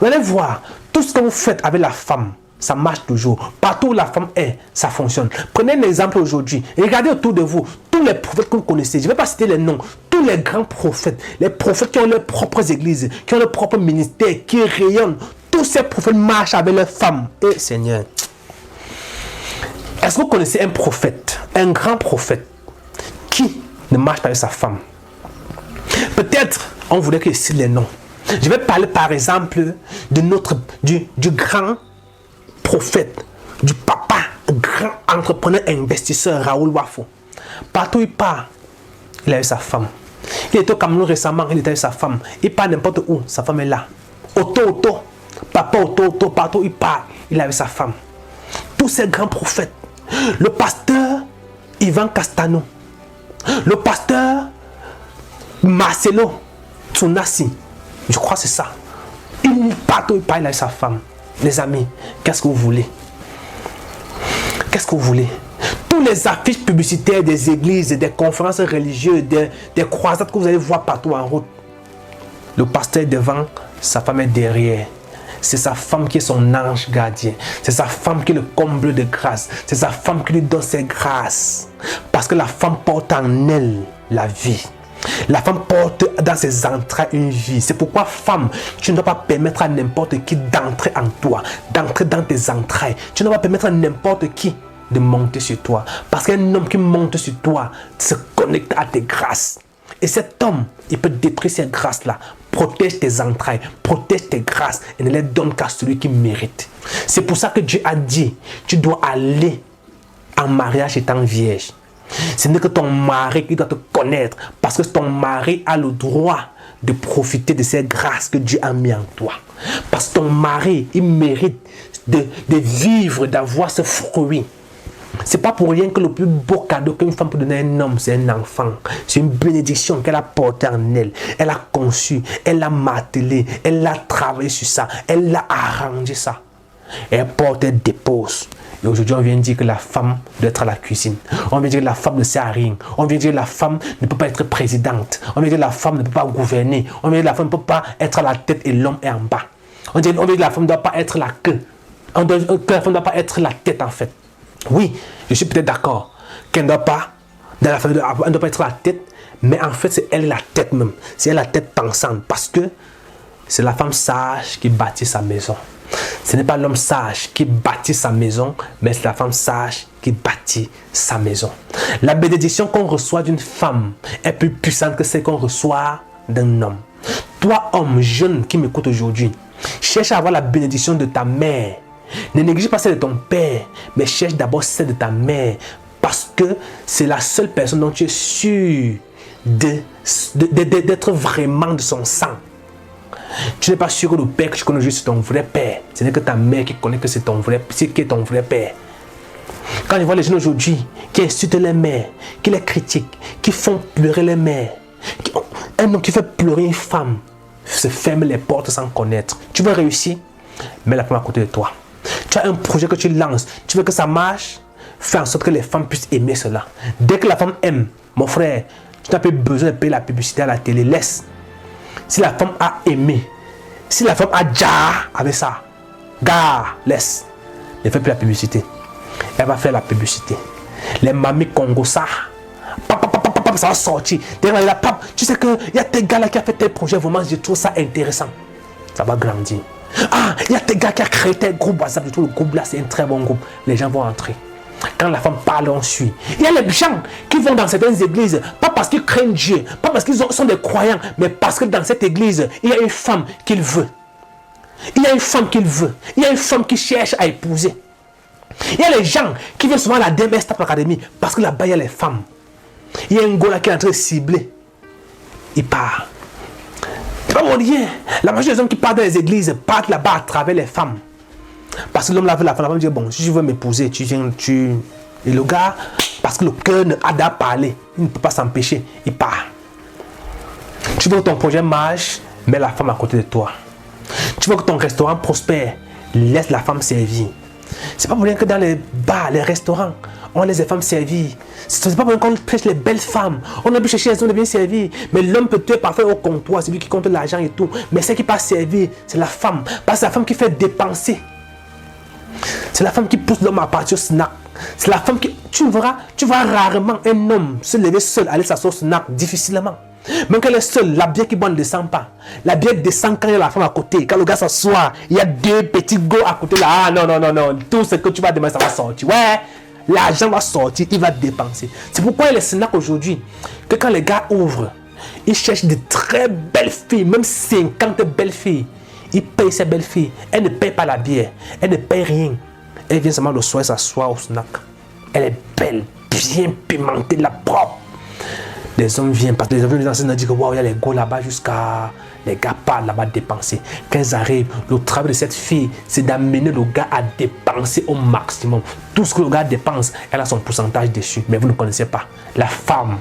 Vous allez voir, tout ce que vous faites avec la femme, ça marche toujours. Partout où la femme est, ça fonctionne. Prenez un exemple aujourd'hui. Regardez autour de vous. Tous les prophètes que vous connaissez, je ne vais pas citer les noms. Tous les grands prophètes, les prophètes qui ont leurs propres églises, qui ont leurs propres ministères, qui rayonnent. Tous ces prophètes marchent avec leurs femmes. Et Seigneur, est-ce que vous connaissez un prophète, un grand prophète, qui ne marche pas avec sa femme? Peut-être, on voulait que je cite les noms. Je vais parler par exemple de du grand prophète, du papa grand entrepreneur investisseur Raoul Wafo. Partout où il part, il a eu sa femme. Il était au Cameroun récemment, il était avec sa femme. Il part n'importe où, sa femme est là. Auto, papa auto, partout où il part, il a eu sa femme. Tous ces grands prophètes. Le pasteur Ivan Castano. Le pasteur Marcelo Tsunasi. Je crois que c'est ça. Partout où il part, il a eu sa femme. Les amis, qu'est-ce que vous voulez? Qu'est-ce que vous voulez? Tous les affiches publicitaires des églises, des conférences religieuses, des croisades que vous allez voir partout en route. Le pasteur est devant, sa femme est derrière. C'est sa femme qui est son ange gardien. C'est sa femme qui le comble de grâce. C'est sa femme qui lui donne ses grâces. Parce que la femme porte en elle la vie. La femme porte dans ses entrailles une vie. C'est pourquoi, femme, tu ne dois pas permettre à n'importe qui d'entrer en toi, d'entrer dans tes entrailles. Tu ne dois pas permettre à n'importe qui de monter sur toi. Parce qu'un homme qui monte sur toi se connecte à tes grâces. Et cet homme, il peut détruire ces grâces-là. Protège tes entrailles, protège tes grâces et ne les donne qu'à celui qui mérite. C'est pour ça que Dieu a dit, tu dois aller en mariage étant vierge. Ce n'est que ton mari qui doit te connaître parce que ton mari a le droit de profiter de ces grâces que Dieu a mis en toi. Parce que ton mari, il mérite de vivre, d'avoir ce fruit. C'est pas pour rien que le plus beau cadeau qu'une femme peut donner à un homme, c'est un enfant. C'est une bénédiction qu'elle a portée en elle. Elle a conçu, elle l'a martelé, elle a travaillé sur ça, elle l'a arrangé ça. Elle porte, elle dépose. Et aujourd'hui, on vient dire que la femme doit être à la cuisine. On vient dire que la femme ne sert à rien. On vient dire que la femme ne peut pas être présidente. On vient dire que la femme ne peut pas gouverner. On vient dire que la femme ne peut pas être à la tête et l'homme est en bas. On vient dire que la femme ne doit pas être la queue. Que la femme ne doit pas être la tête en fait. Oui, je suis peut-être d'accord qu'elle ne doit pas, dans la famille, elle ne doit pas être la tête, mais en fait, c'est elle la tête même. C'est elle la tête pensante parce que c'est la femme sage qui bâtit sa maison. Ce n'est pas l'homme sage qui bâtit sa maison, mais c'est la femme sage qui bâtit sa maison. La bénédiction qu'on reçoit d'une femme est plus puissante que celle qu'on reçoit d'un homme. Toi, homme jeune qui m'écoute aujourd'hui, cherche à avoir la bénédiction de ta mère. Ne néglige pas celle de ton père, mais cherche d'abord celle de ta mère. Parce que c'est la seule personne dont tu es sûr d'être vraiment de son sang. Tu n'es pas sûr que le père que tu connais juste c'est ton vrai père. Ce n'est que ta mère qui connaît que c'est ton vrai, qui est ton vrai père. Quand je vois les jeunes aujourd'hui qui insultent les mères, qui les critiquent, qui font pleurer les mères, un homme qui fait pleurer une femme se ferme les portes sans connaître. Tu veux réussir, mets la femme à côté de toi. Tu as un projet que tu lances, tu veux que ça marche, fais en sorte que les femmes puissent aimer cela. Dès que la femme aime, mon frère, tu n'as plus besoin de payer la publicité à la télé, laisse. Si la femme a aimé, si la femme a déjà avec ça, gars, laisse. Ne fais plus la publicité. Elle va faire la publicité. Les mamies Congo, ça va sortir. Tu sais qu'il y a tes gars là qui a fait tes projets, vraiment, je trouve ça intéressant. Ça va grandir. Ah, il y a tes gars qui a créé tes groupes WhatsApp, je trouve le groupe là, c'est un très bon groupe. Les gens vont entrer. Quand la femme parle, on suit. Il y a les gens qui vont dans certaines églises, pas parce qu'ils craignent Dieu, pas parce qu'ils sont des croyants, mais parce que dans cette église, il y a une femme qu'il veut. Il y a une femme qu'il veut. Il y a une femme qui cherche à épouser. Il y a les gens qui viennent souvent à la DMS Stap Academy parce que là-bas, il y a les femmes. Il y a un gars là qui est en train de cibler. Il part. C'est pas mon lien. La majorité des hommes qui partent dans les églises partent là-bas à travers les femmes. Parce que l'homme là veut la femme dit bon, si je veux m'épouser, tu viens, et le gars, parce que le cœur a d'à parler, il ne peut pas s'empêcher, il part. Tu veux que ton projet marche, mets la femme à côté de toi. Tu veux que ton restaurant prospère, laisse la femme servir. C'est pas pour rien que dans les bars, les restaurants, on laisse les femmes servir. C'est pas pour rien qu'on prêche les belles femmes. On a pu chercher les hommes de bien servir. Mais l'homme peut être parfois au comptoir, c'est lui qui compte l'argent et tout. Mais celle qui passe servir, c'est la femme. Parce que c'est la femme qui fait dépenser. C'est la femme qui pousse l'homme à partir au snack. C'est la femme qui... Tu vois rarement un homme se lever seul, aller s'asseoir au snack, difficilement. Même quand elle est seule, la bière qui boit ne descend pas. La bière descend quand il y a la femme à côté. Quand le gars s'assoit, il y a deux petits go à côté là. Ah non. Tout ce que tu vas demander, ça va sortir. Ouais, l'argent va sortir, il va dépenser. C'est pourquoi il y a les snacks aujourd'hui. Que quand les gars ouvrent, ils cherchent de très belles filles, même 50 belles filles. Ils payent ces belles filles. Elles ne payent pas la bière. Elles ne payent rien. Elle vient seulement le soir s'asseoir au snack. Elle est belle, bien pimentée, la propre. Les hommes viennent parce que les hommes viennent dans disent que wow, il y a les gars là-bas jusqu'à les gars parlent là-bas dépenser. Quand ils arrivent, le travail de cette fille, c'est d'amener le gars à dépenser au maximum. Tout ce que le gars dépense, elle a son pourcentage dessus. Mais vous ne connaissez pas. La femme.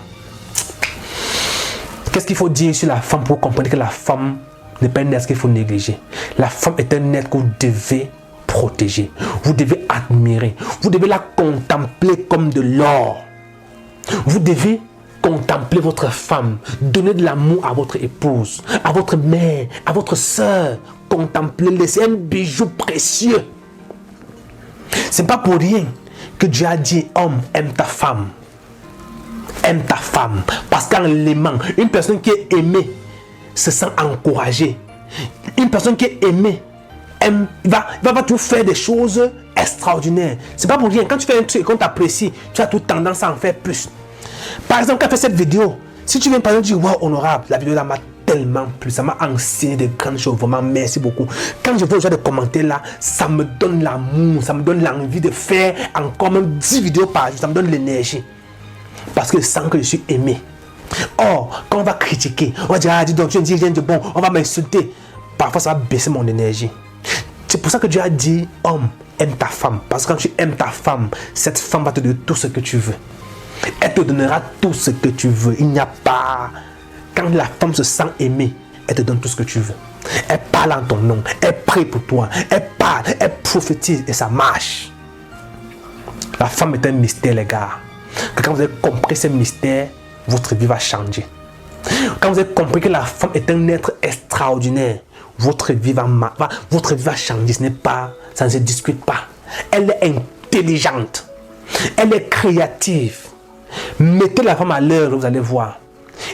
Qu'est-ce qu'il faut dire sur la femme pour comprendre que la femme n'est pas un être qu'il faut négliger. La femme est un être que vous devez protéger. Vous devez admirer. Vous devez la contempler comme de l'or. Vous devez contempler votre femme. Donner de l'amour à votre épouse, à votre mère, à votre soeur. Contempler-les. C'est un bijou précieux. C'est pas pour rien que Dieu a dit, homme, aime ta femme. Aime ta femme. Parce qu'en l'aimant, une personne qui est aimée se sent encouragée. Une personne qui est aimée va toujours faire des choses extraordinaires. C'est pas pour rien. Quand tu fais un truc et qu'on t'apprécie, tu as toute tendance à en faire plus. Par exemple, quand tu fais cette vidéo, si tu viens par exemple dire, wow, honorable, la vidéo là m'a tellement plu, ça m'a enseigné de grandes choses, vraiment merci beaucoup. Quand je vois le genre de commentaires là, ça me donne l'amour, ça me donne l'envie de faire encore même 10 vidéos par jour, ça me donne l'énergie. Parce que je sens que je suis aimé. Or, quand on va critiquer, on va dire, ah, dis donc, tu ne dis rien de bon, on va m'insulter. Parfois, ça va baisser mon énergie. C'est pour ça que Dieu a dit, homme, aime ta femme. Parce que quand tu aimes ta femme, cette femme va te donner tout ce que tu veux. Elle te donnera tout ce que tu veux. Il n'y a pas... Quand la femme se sent aimée, elle te donne tout ce que tu veux. Elle parle en ton nom. Elle prie pour toi. Elle parle, elle prophétise et ça marche. La femme est un mystère, les gars. Que quand vous avez compris ce mystère, votre vie va changer. Quand vous avez compris que la femme est un être extraordinaire, votre vie va changer. Ce n'est pas, ça ne se discute pas. Elle est intelligente. Elle est créative. Mettez la femme à l'heure, vous allez voir.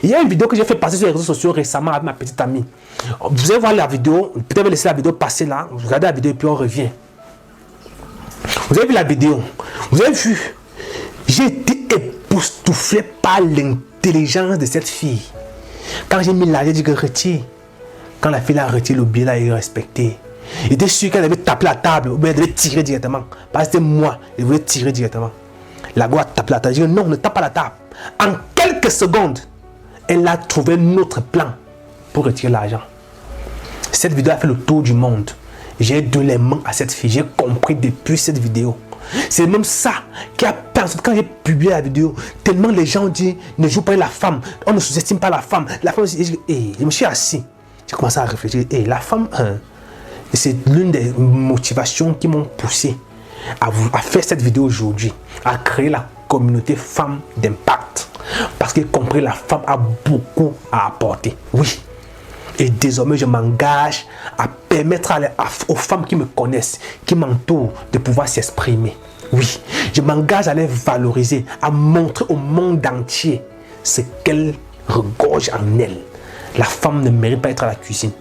Il y a une vidéo que j'ai fait passer sur les réseaux sociaux récemment avec ma petite amie. Vous allez voir la vidéo. Peut-être vous laisser la vidéo passer là. Vous regardez la vidéo et puis on revient. Vous avez vu la vidéo? Vous avez vu? J'ai été époustouflé par l'intelligence de cette fille. Quand j'ai mis là, j'ai dit que retire. Quand la fille a retiré le billet là, il est respecté. J'étais sûr qu'elle devait taper la table ou bien elle devait tirer directement. Parce que c'était moi, elle voulait tirer directement. La go a tapé la table. J'ai dit non, ne tape pas la table. En quelques secondes, elle a trouvé notre plan pour retirer l'argent. Cette vidéo a fait le tour du monde. J'ai donné les mains à cette fille. J'ai compris depuis cette vidéo. C'est même ça qui a pensé quand j'ai publié la vidéo. Tellement les gens ont dit ne joue pas la femme. On ne sous-estime pas la femme. La femme, je me suis assis. J'ai commencé à réfléchir. La femme, c'est l'une des motivations qui m'ont poussé à faire cette vidéo aujourd'hui. À créer la communauté femme d'impact. Parce que compris, la femme a beaucoup à apporter. Oui. Et désormais, je m'engage à permettre aux femmes qui me connaissent, qui m'entourent, de pouvoir s'exprimer. Oui, je m'engage à les valoriser, à montrer au monde entier ce qu'elle regorge en elle. La femme ne mérite pas d'être à la cuisine.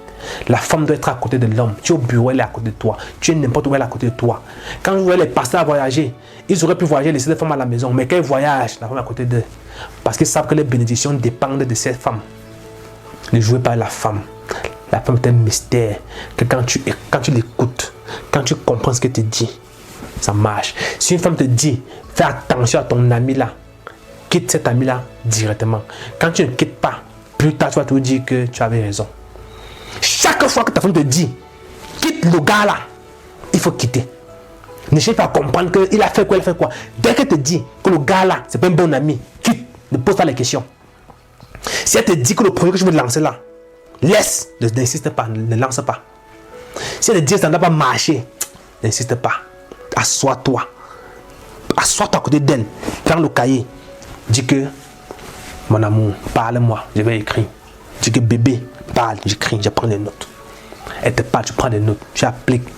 La femme doit être à côté de l'homme. Tu es au bureau, elle est à côté de toi. Tu es n'importe où, elle est à côté de toi. Quand je voyais les pasteurs voyager, ils auraient pu voyager, laisser les femmes à la maison. Mais quand ils voyagent, la femme est à côté d'eux. Parce qu'ils savent que les bénédictions dépendent de cette femme. Ne jouez pas la femme. La femme est un mystère que quand tu l'écoutes, quand tu comprends ce qu'elle te dit, ça marche. Si une femme te dit, fais attention à ton ami là, quitte cet ami là directement. Quand tu ne quittes pas, plus tard tu vas te dire que tu avais raison. Chaque fois que ta femme te dit, quitte le gars là, il faut quitter. Ne cherche pas à comprendre qu'il a fait quoi, il a fait quoi. Dès qu'elle te dit que le gars là, c'est pas un bon ami, quitte, ne pose pas les questions. Si elle te dit que le projet que je veux lancer là, laisse, n'insiste pas, ne lance pas. Si elle te dit que ça ne va pas marcher, n'insiste pas. Assois-toi. Assois-toi à côté d'elle. Prends le cahier. Dis que, mon amour, parle-moi, je vais écrire. Dis que bébé, parle, j'écris, je prends des notes. Elle te parle, tu prends des notes, tu appliques.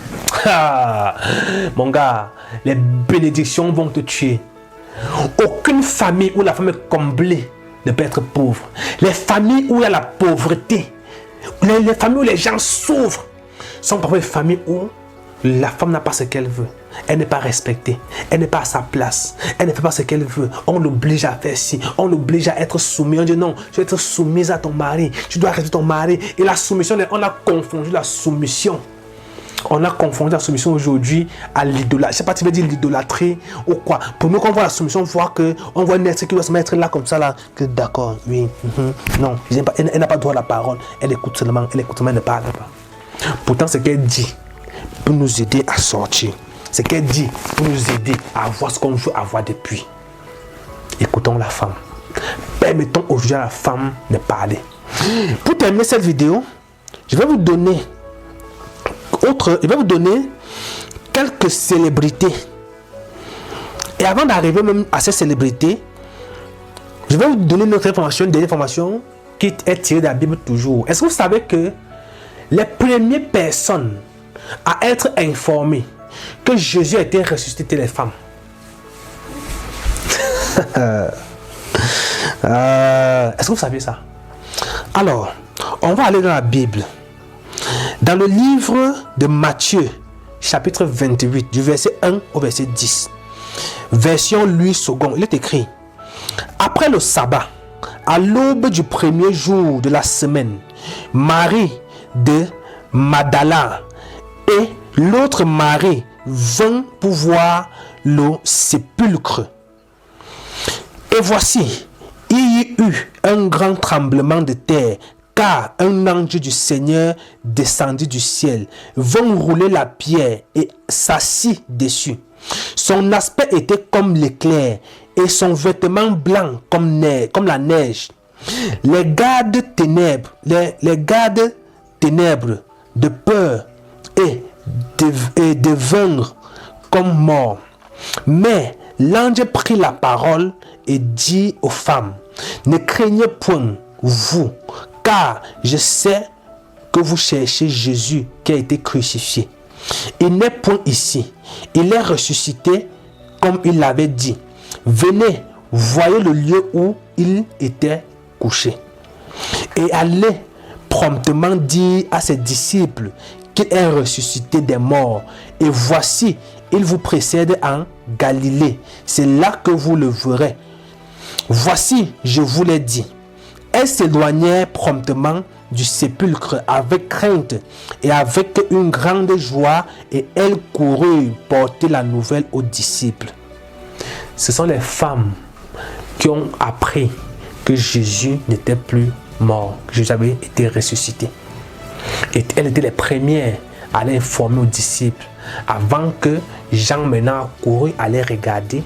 Mon gars, les bénédictions vont te tuer. Aucune famille où la femme est comblée ne peut être pauvre. Les familles où il y a la pauvreté, les familles où les gens souffrent, sont parfois des familles où la femme n'a pas ce qu'elle veut. Elle n'est pas respectée. Elle n'est pas à sa place. Elle ne fait pas ce qu'elle veut. On l'oblige à faire ci. On l'oblige à être soumis. On dit non, tu dois être soumise à ton mari. Tu dois respecter ton mari. Et la soumission, on a confondu la soumission On a confondu la soumission aujourd'hui à l'idolâtrie. Je ne sais pas si tu veux dire l'idolâtrie ou quoi. Pour nous, quand on voit la soumission, on voit un être qui doit se mettre là comme ça. Là. D'accord, oui. Non, elle n'a pas droit à la parole. Elle écoute seulement, elle ne parle pas. Pourtant, ce qu'elle dit pour nous aider à sortir. Ce qu'elle dit pour nous aider à avoir ce qu'on veut avoir depuis. Écoutons la femme. Permettons aujourd'hui à la femme de parler. Pour terminer cette vidéo, je vais vous donner quelques célébrités. Et avant d'arriver même à ces célébrités, je vais vous donner une autre information, une dernière information qui est tirée de la Bible toujours. Est-ce que vous savez que les premières personnes à être informées que Jésus a été ressuscité étaient les femmes? Est-ce que vous saviez ça? Alors, on va aller dans la Bible. Dans le livre de Matthieu, chapitre 28, du verset 1 au verset 10, version Louis II, il est écrit: après le sabbat, à l'aube du premier jour de la semaine, Marie de Magdala et l'autre Marie vint pour voir le sépulcre. Et voici, il y eut un grand tremblement de terre, car un ange du Seigneur descendit du ciel, vint rouler la pierre et s'assit dessus. Son aspect était comme l'éclair et son vêtement blanc comme la neige. Les gardes ténèbres de peur et devinrent comme morts. Mais l'ange prit la parole et dit aux femmes: ne craignez point, vous, car je sais que vous cherchez Jésus qui a été crucifié. Il n'est point ici, il est ressuscité comme il l'avait dit. Venez, voyez le lieu où il était couché. Et allez promptement dire à ses disciples qu'il est ressuscité des morts. Et voici, il vous précède en Galilée. C'est là que vous le verrez. Voici, je vous l'ai dit. Elles s'éloignèrent promptement du sépulcre avec crainte et avec une grande joie, et elles coururent porter la nouvelle aux disciples. Ce sont les femmes qui ont appris que Jésus n'était plus mort, que Jésus avait été ressuscité. Et elles étaient les premières à aller informer aux disciples avant que Jean maintenant a couru à les regarder.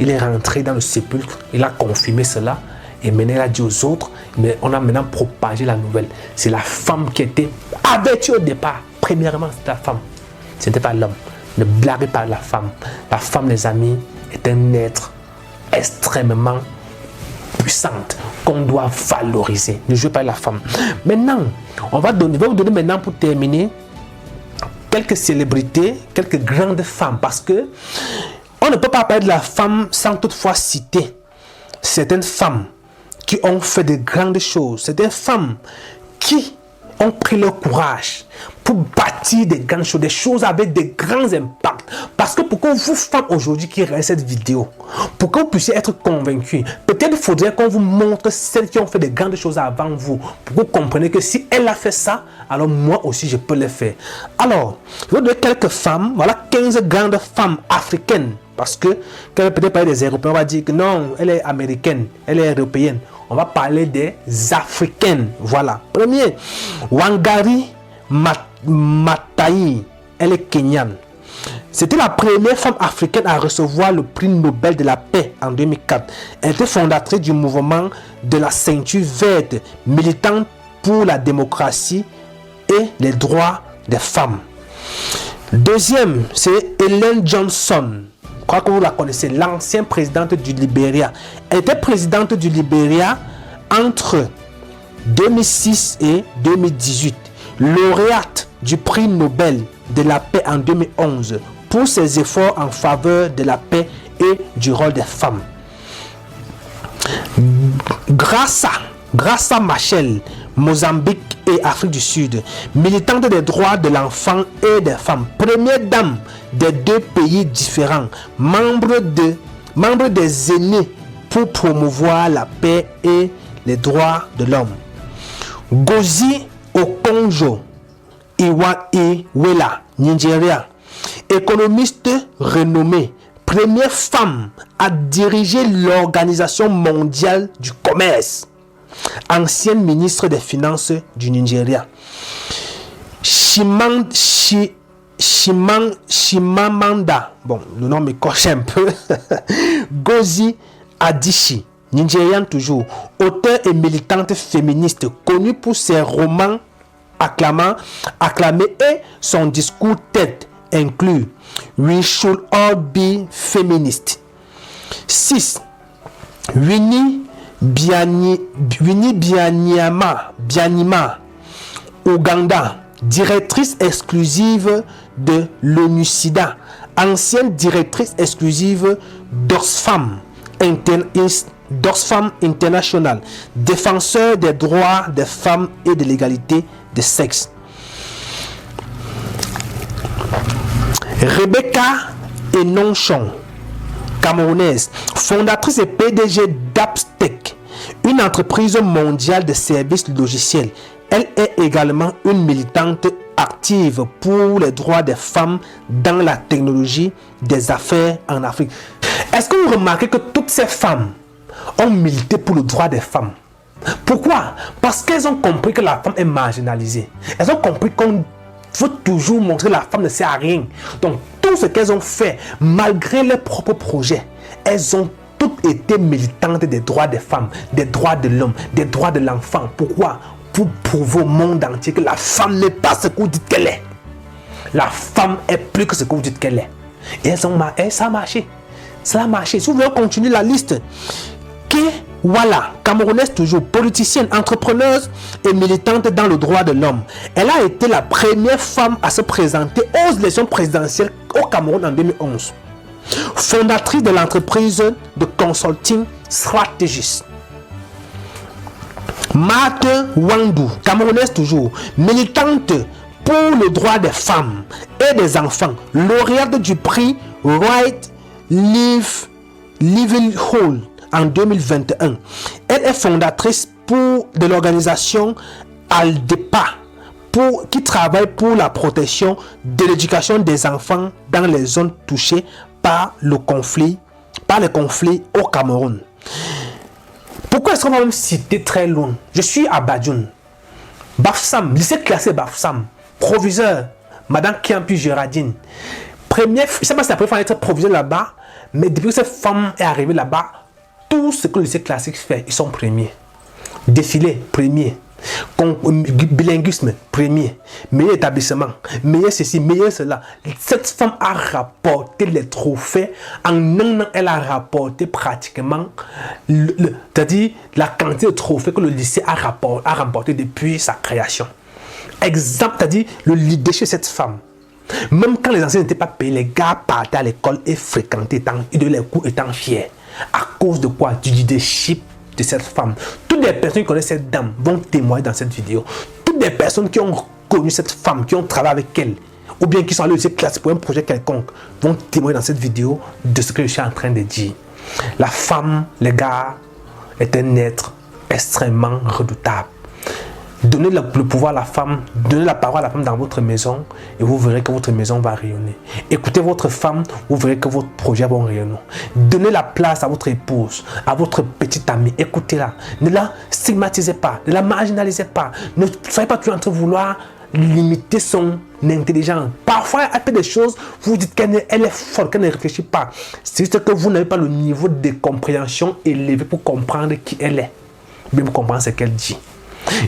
Il est rentré dans le sépulcre, il a confirmé cela et maintenant il a dit aux autres, mais on a maintenant propagé la nouvelle. C'est la femme qui était avertie au départ. Premièrement, c'était la femme, ce n'était pas l'homme. Ne blaguez pas la femme. La femme, les amis, est un être extrêmement puissante qu'on doit valoriser. Ne jouez pas la femme. Maintenant, je vais vous donner maintenant pour terminer quelques célébrités, quelques grandes femmes, parce que on ne peut pas parler de la femme sans toutefois citer certaines femmes qui ont fait de grandes choses, certaines femmes qui ont pris leur courage pour bâtir des grandes choses, des choses avec des grands impacts. Parce que pour que vous, femmes aujourd'hui qui regardez cette vidéo, pour que vous puissiez être convaincus, peut-être faudrait qu'on vous montre celles qui ont fait de grandes choses avant vous, pour que vous compreniez que si elle a fait ça, alors moi aussi je peux le faire. Alors, je vais vous donner quelques femmes, voilà 15 grandes femmes africaines. Parce que quand peut-être parler des Européens, on va dire que non, elle est américaine, elle est européenne. On va parler des Africaines. Voilà. Premier, Wangari Maathai, elle est kenyane. C'était la première femme africaine à recevoir le prix Nobel de la paix en 2004. Elle était fondatrice du mouvement de la ceinture verte, militante pour la démocratie et les droits des femmes. Deuxième, c'est Ellen Johnson. Je crois que vous la connaissez, l'ancienne présidente du Libéria. Elle était présidente du Libéria entre 2006 et 2018. Lauréate du prix Nobel de la paix en 2011 pour ses efforts en faveur de la paix et du rôle des femmes. Graça Machel, Mozambique et Afrique du Sud, militante des droits de l'enfant et des femmes, première dame des deux pays différents, membre des aînés pour promouvoir la paix et les droits de l'homme. Ngozi Okonjo Iwela, Nigeria. Économiste renommée, première femme à diriger l'Organisation mondiale du commerce, ancienne ministre des Finances du Nigeria. Chimamanda, bon, le nom me coche un peu, Ngozi Adichie, nigériane toujours, auteure et militante féministe, connue pour ses romans acclamés et son discours tête inclut We should all be feminist. 6. Winnie Byanyima, Ouganda, directrice exclusive de l'ONU-SIDA, ancienne directrice exclusive d'Oxfam International, défenseur des droits des femmes et de l'égalité des sexes. Rebecca Enonchon, camerounaise, fondatrice et PDG d'Apstec, une entreprise mondiale de services logiciels. Elle est également une militante active pour les droits des femmes dans la technologie des affaires en Afrique. Est-ce que vous remarquez que toutes ces femmes ont milité pour le droit des femmes? Pourquoi? Parce qu'elles ont compris que la femme est marginalisée. Elles ont compris qu'on faut toujours montrer que la femme ne sert à rien. Donc, tout ce qu'elles ont fait, malgré leurs propres projets, elles ont toutes été militantes des droits des femmes, des droits de l'homme, des droits de l'enfant. Pourquoi? Pour prouver au monde entier que la femme n'est pas ce que vous dites qu'elle est. La femme est plus que ce que vous dites qu'elle est. Et ça a marché. Ça a marché. Si vous voulez continuer la liste, voilà, camerounaise toujours, politicienne, entrepreneuse et militante dans le droit de l'homme. Elle a été la première femme à se présenter aux élections présidentielles au Cameroun en 2011. Fondatrice de l'entreprise de consulting Strategis. Marthe Wandou, camerounaise toujours, militante pour le droit des femmes et des enfants, lauréate du prix Right Livelihood en 2021. Elle est fondatrice de l'organisation ALDEPA qui travaille pour la protection de l'éducation des enfants dans les zones touchées par les conflits au Cameroun. Pourquoi est-ce qu'on va même citer très loin? Je suis à Badioun, Bafoussam, lycée classé Bafoussam, proviseur, Madame Kiampi Gérardine. Je ne sais pas si c'est la première fois d'être proviseur là-bas, mais depuis que cette femme est arrivée là-bas, tout ce que le lycée classique fait, ils sont premiers. Défilé, premier. Bilinguisme, premier. Meilleur établissement, meilleur ceci, meilleur cela. Cette femme a rapporté les trophées. En un an, elle a rapporté pratiquement c'est-à-dire la quantité de trophées que le lycée a remporté depuis sa création. Exemple, c'est-à-dire le leadership de cette femme. Même quand les anciens n'étaient pas payés, les gars partaient à l'école et fréquentaient et de leurs cours étant fiers. À cause de quoi? Du leadership de cette femme. Toutes les personnes qui connaissent cette dame vont témoigner dans cette vidéo. Toutes les personnes qui ont connu cette femme, qui ont travaillé avec elle, ou bien qui sont allées au lycée classique pour un projet quelconque, vont témoigner dans cette vidéo de ce que je suis en train de dire. La femme, les gars, est un être extrêmement redoutable. Donnez le pouvoir à la femme, donnez la parole à la femme dans votre maison et vous verrez que votre maison va rayonner. Écoutez votre femme, vous verrez que votre projet va rayonner. Donnez la place à votre épouse, à votre petite amie, écoutez-la. Ne la stigmatisez pas, ne la marginalisez pas. Ne soyez pas toujours en train de vouloir limiter son intelligence. Parfois, elle fait des choses, vous dites qu'elle est folle, qu'elle ne réfléchit pas. C'est juste que vous n'avez pas le niveau de compréhension élevé pour comprendre qui elle est, bien pour comprendre ce qu'elle dit.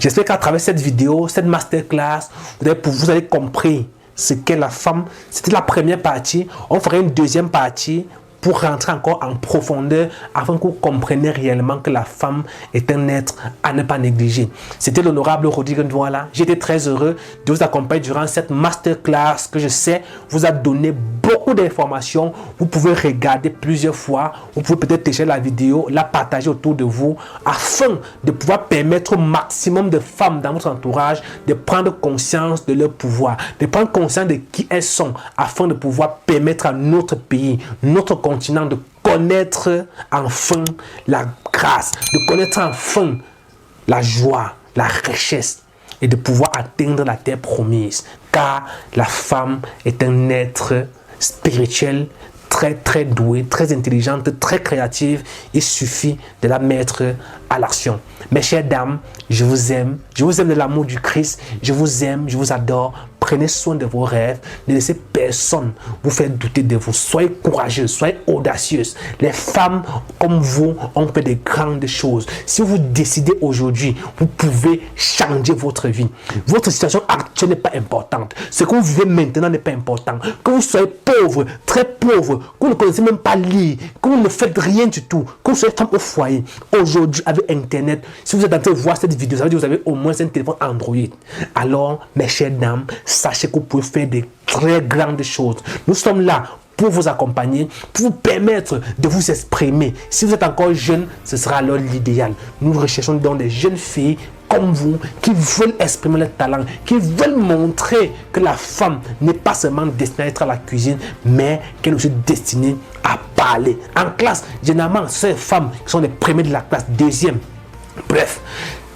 J'espère qu'à travers cette vidéo, cette masterclass, vous allez comprendre ce qu'est la femme. C'était la première partie. On ferait une deuxième partie pour rentrer encore en profondeur afin que vous compreniez réellement que la femme est un être à ne pas négliger. C'était l'honorable Rodrigue Ndouala. J'étais très heureux de vous accompagner durant cette masterclass que je sais vous a donné beaucoup d'informations. Vous pouvez regarder plusieurs fois. Vous pouvez peut-être télécharger la vidéo, la partager autour de vous afin de pouvoir permettre au maximum de femmes dans votre entourage de prendre conscience de leur pouvoir, de prendre conscience de qui elles sont afin de pouvoir permettre à notre pays, notre continent de connaître enfin la grâce, de connaître enfin la joie, la richesse et de pouvoir atteindre la terre promise. Car la femme est un être spirituel très douée, très intelligente, très créative. Il suffit de la mettre à l'action. Mes chères dames, je vous aime de l'amour du Christ, je vous aime, je vous adore. Prenez soin de vos rêves, ne laissez personne vous faire douter de vous. Soyez courageuses, soyez audacieuses. Les femmes comme vous ont fait des grandes choses. Si vous décidez aujourd'hui, vous pouvez changer votre vie. Votre situation actuelle n'est pas importante. Ce que vous vivez maintenant n'est pas important. Que vous soyez pauvre, très pauvre, que vous ne connaissez même pas lire, que vous ne faites rien du tout, que vous soyez femme au foyer. Aujourd'hui, avec Internet, si vous êtes en train de voir cette vidéo, ça veut dire que vous avez au moins un téléphone Android. Alors, mes chères dames, sachez que vous pouvez faire des très grandes choses. Nous sommes là pour vous accompagner, pour vous permettre de vous exprimer. Si vous êtes encore jeune, ce sera alors l'idéal. Nous recherchons donc des jeunes filles comme vous, qui veulent exprimer leur talent, qui veulent montrer que la femme n'est pas seulement destinée à être à la cuisine, mais qu'elle est aussi destinée à parler. En classe, généralement, ce sont les femmes qui sont les premières de la classe, deuxième. Bref,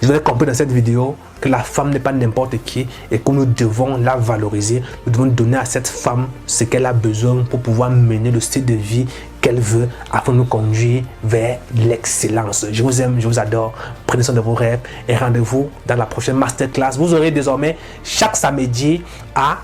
je vous ai compris dans cette vidéo que la femme n'est pas n'importe qui et que nous devons la valoriser. Nous devons donner à cette femme ce qu'elle a besoin pour pouvoir mener le style de vie qu'elle veut afin de nous conduire vers l'excellence. Je vous aime, je vous adore. Prenez soin de vos rêves et rendez-vous dans la prochaine masterclass. Vous aurez désormais chaque samedi à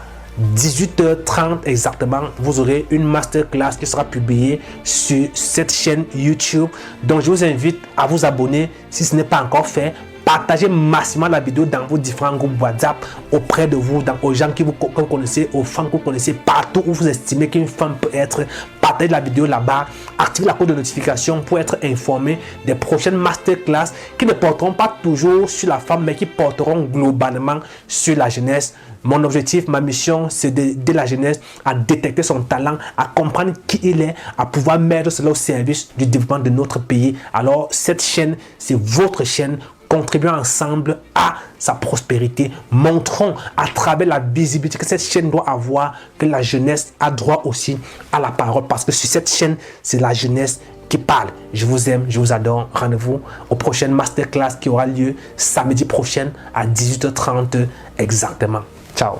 18h30 exactement, vous aurez une masterclass qui sera publiée sur cette chaîne YouTube. Donc je vous invite à vous abonner si ce n'est pas encore fait. Partagez massivement la vidéo dans vos différents groupes WhatsApp auprès de vous, aux gens que vous connaissez, aux femmes que vous connaissez, partout où vous estimez qu'une femme peut être. Partagez la vidéo là-bas, activez la cloche de notification pour être informé des prochaines masterclass qui ne porteront pas toujours sur la femme, mais qui porteront globalement sur la jeunesse. Mon objectif, ma mission, c'est d'aider la jeunesse à détecter son talent, à comprendre qui il est, à pouvoir mettre cela au service du développement de notre pays. Alors, cette chaîne, c'est votre chaîne. Contribuons ensemble à sa prospérité. Montrons à travers la visibilité que cette chaîne doit avoir, que la jeunesse a droit aussi à la parole. Parce que sur cette chaîne, c'est la jeunesse qui parle. Je vous aime, je vous adore. Rendez-vous aux prochaines masterclass qui aura lieu samedi prochain à 18h30 exactement. Ciao.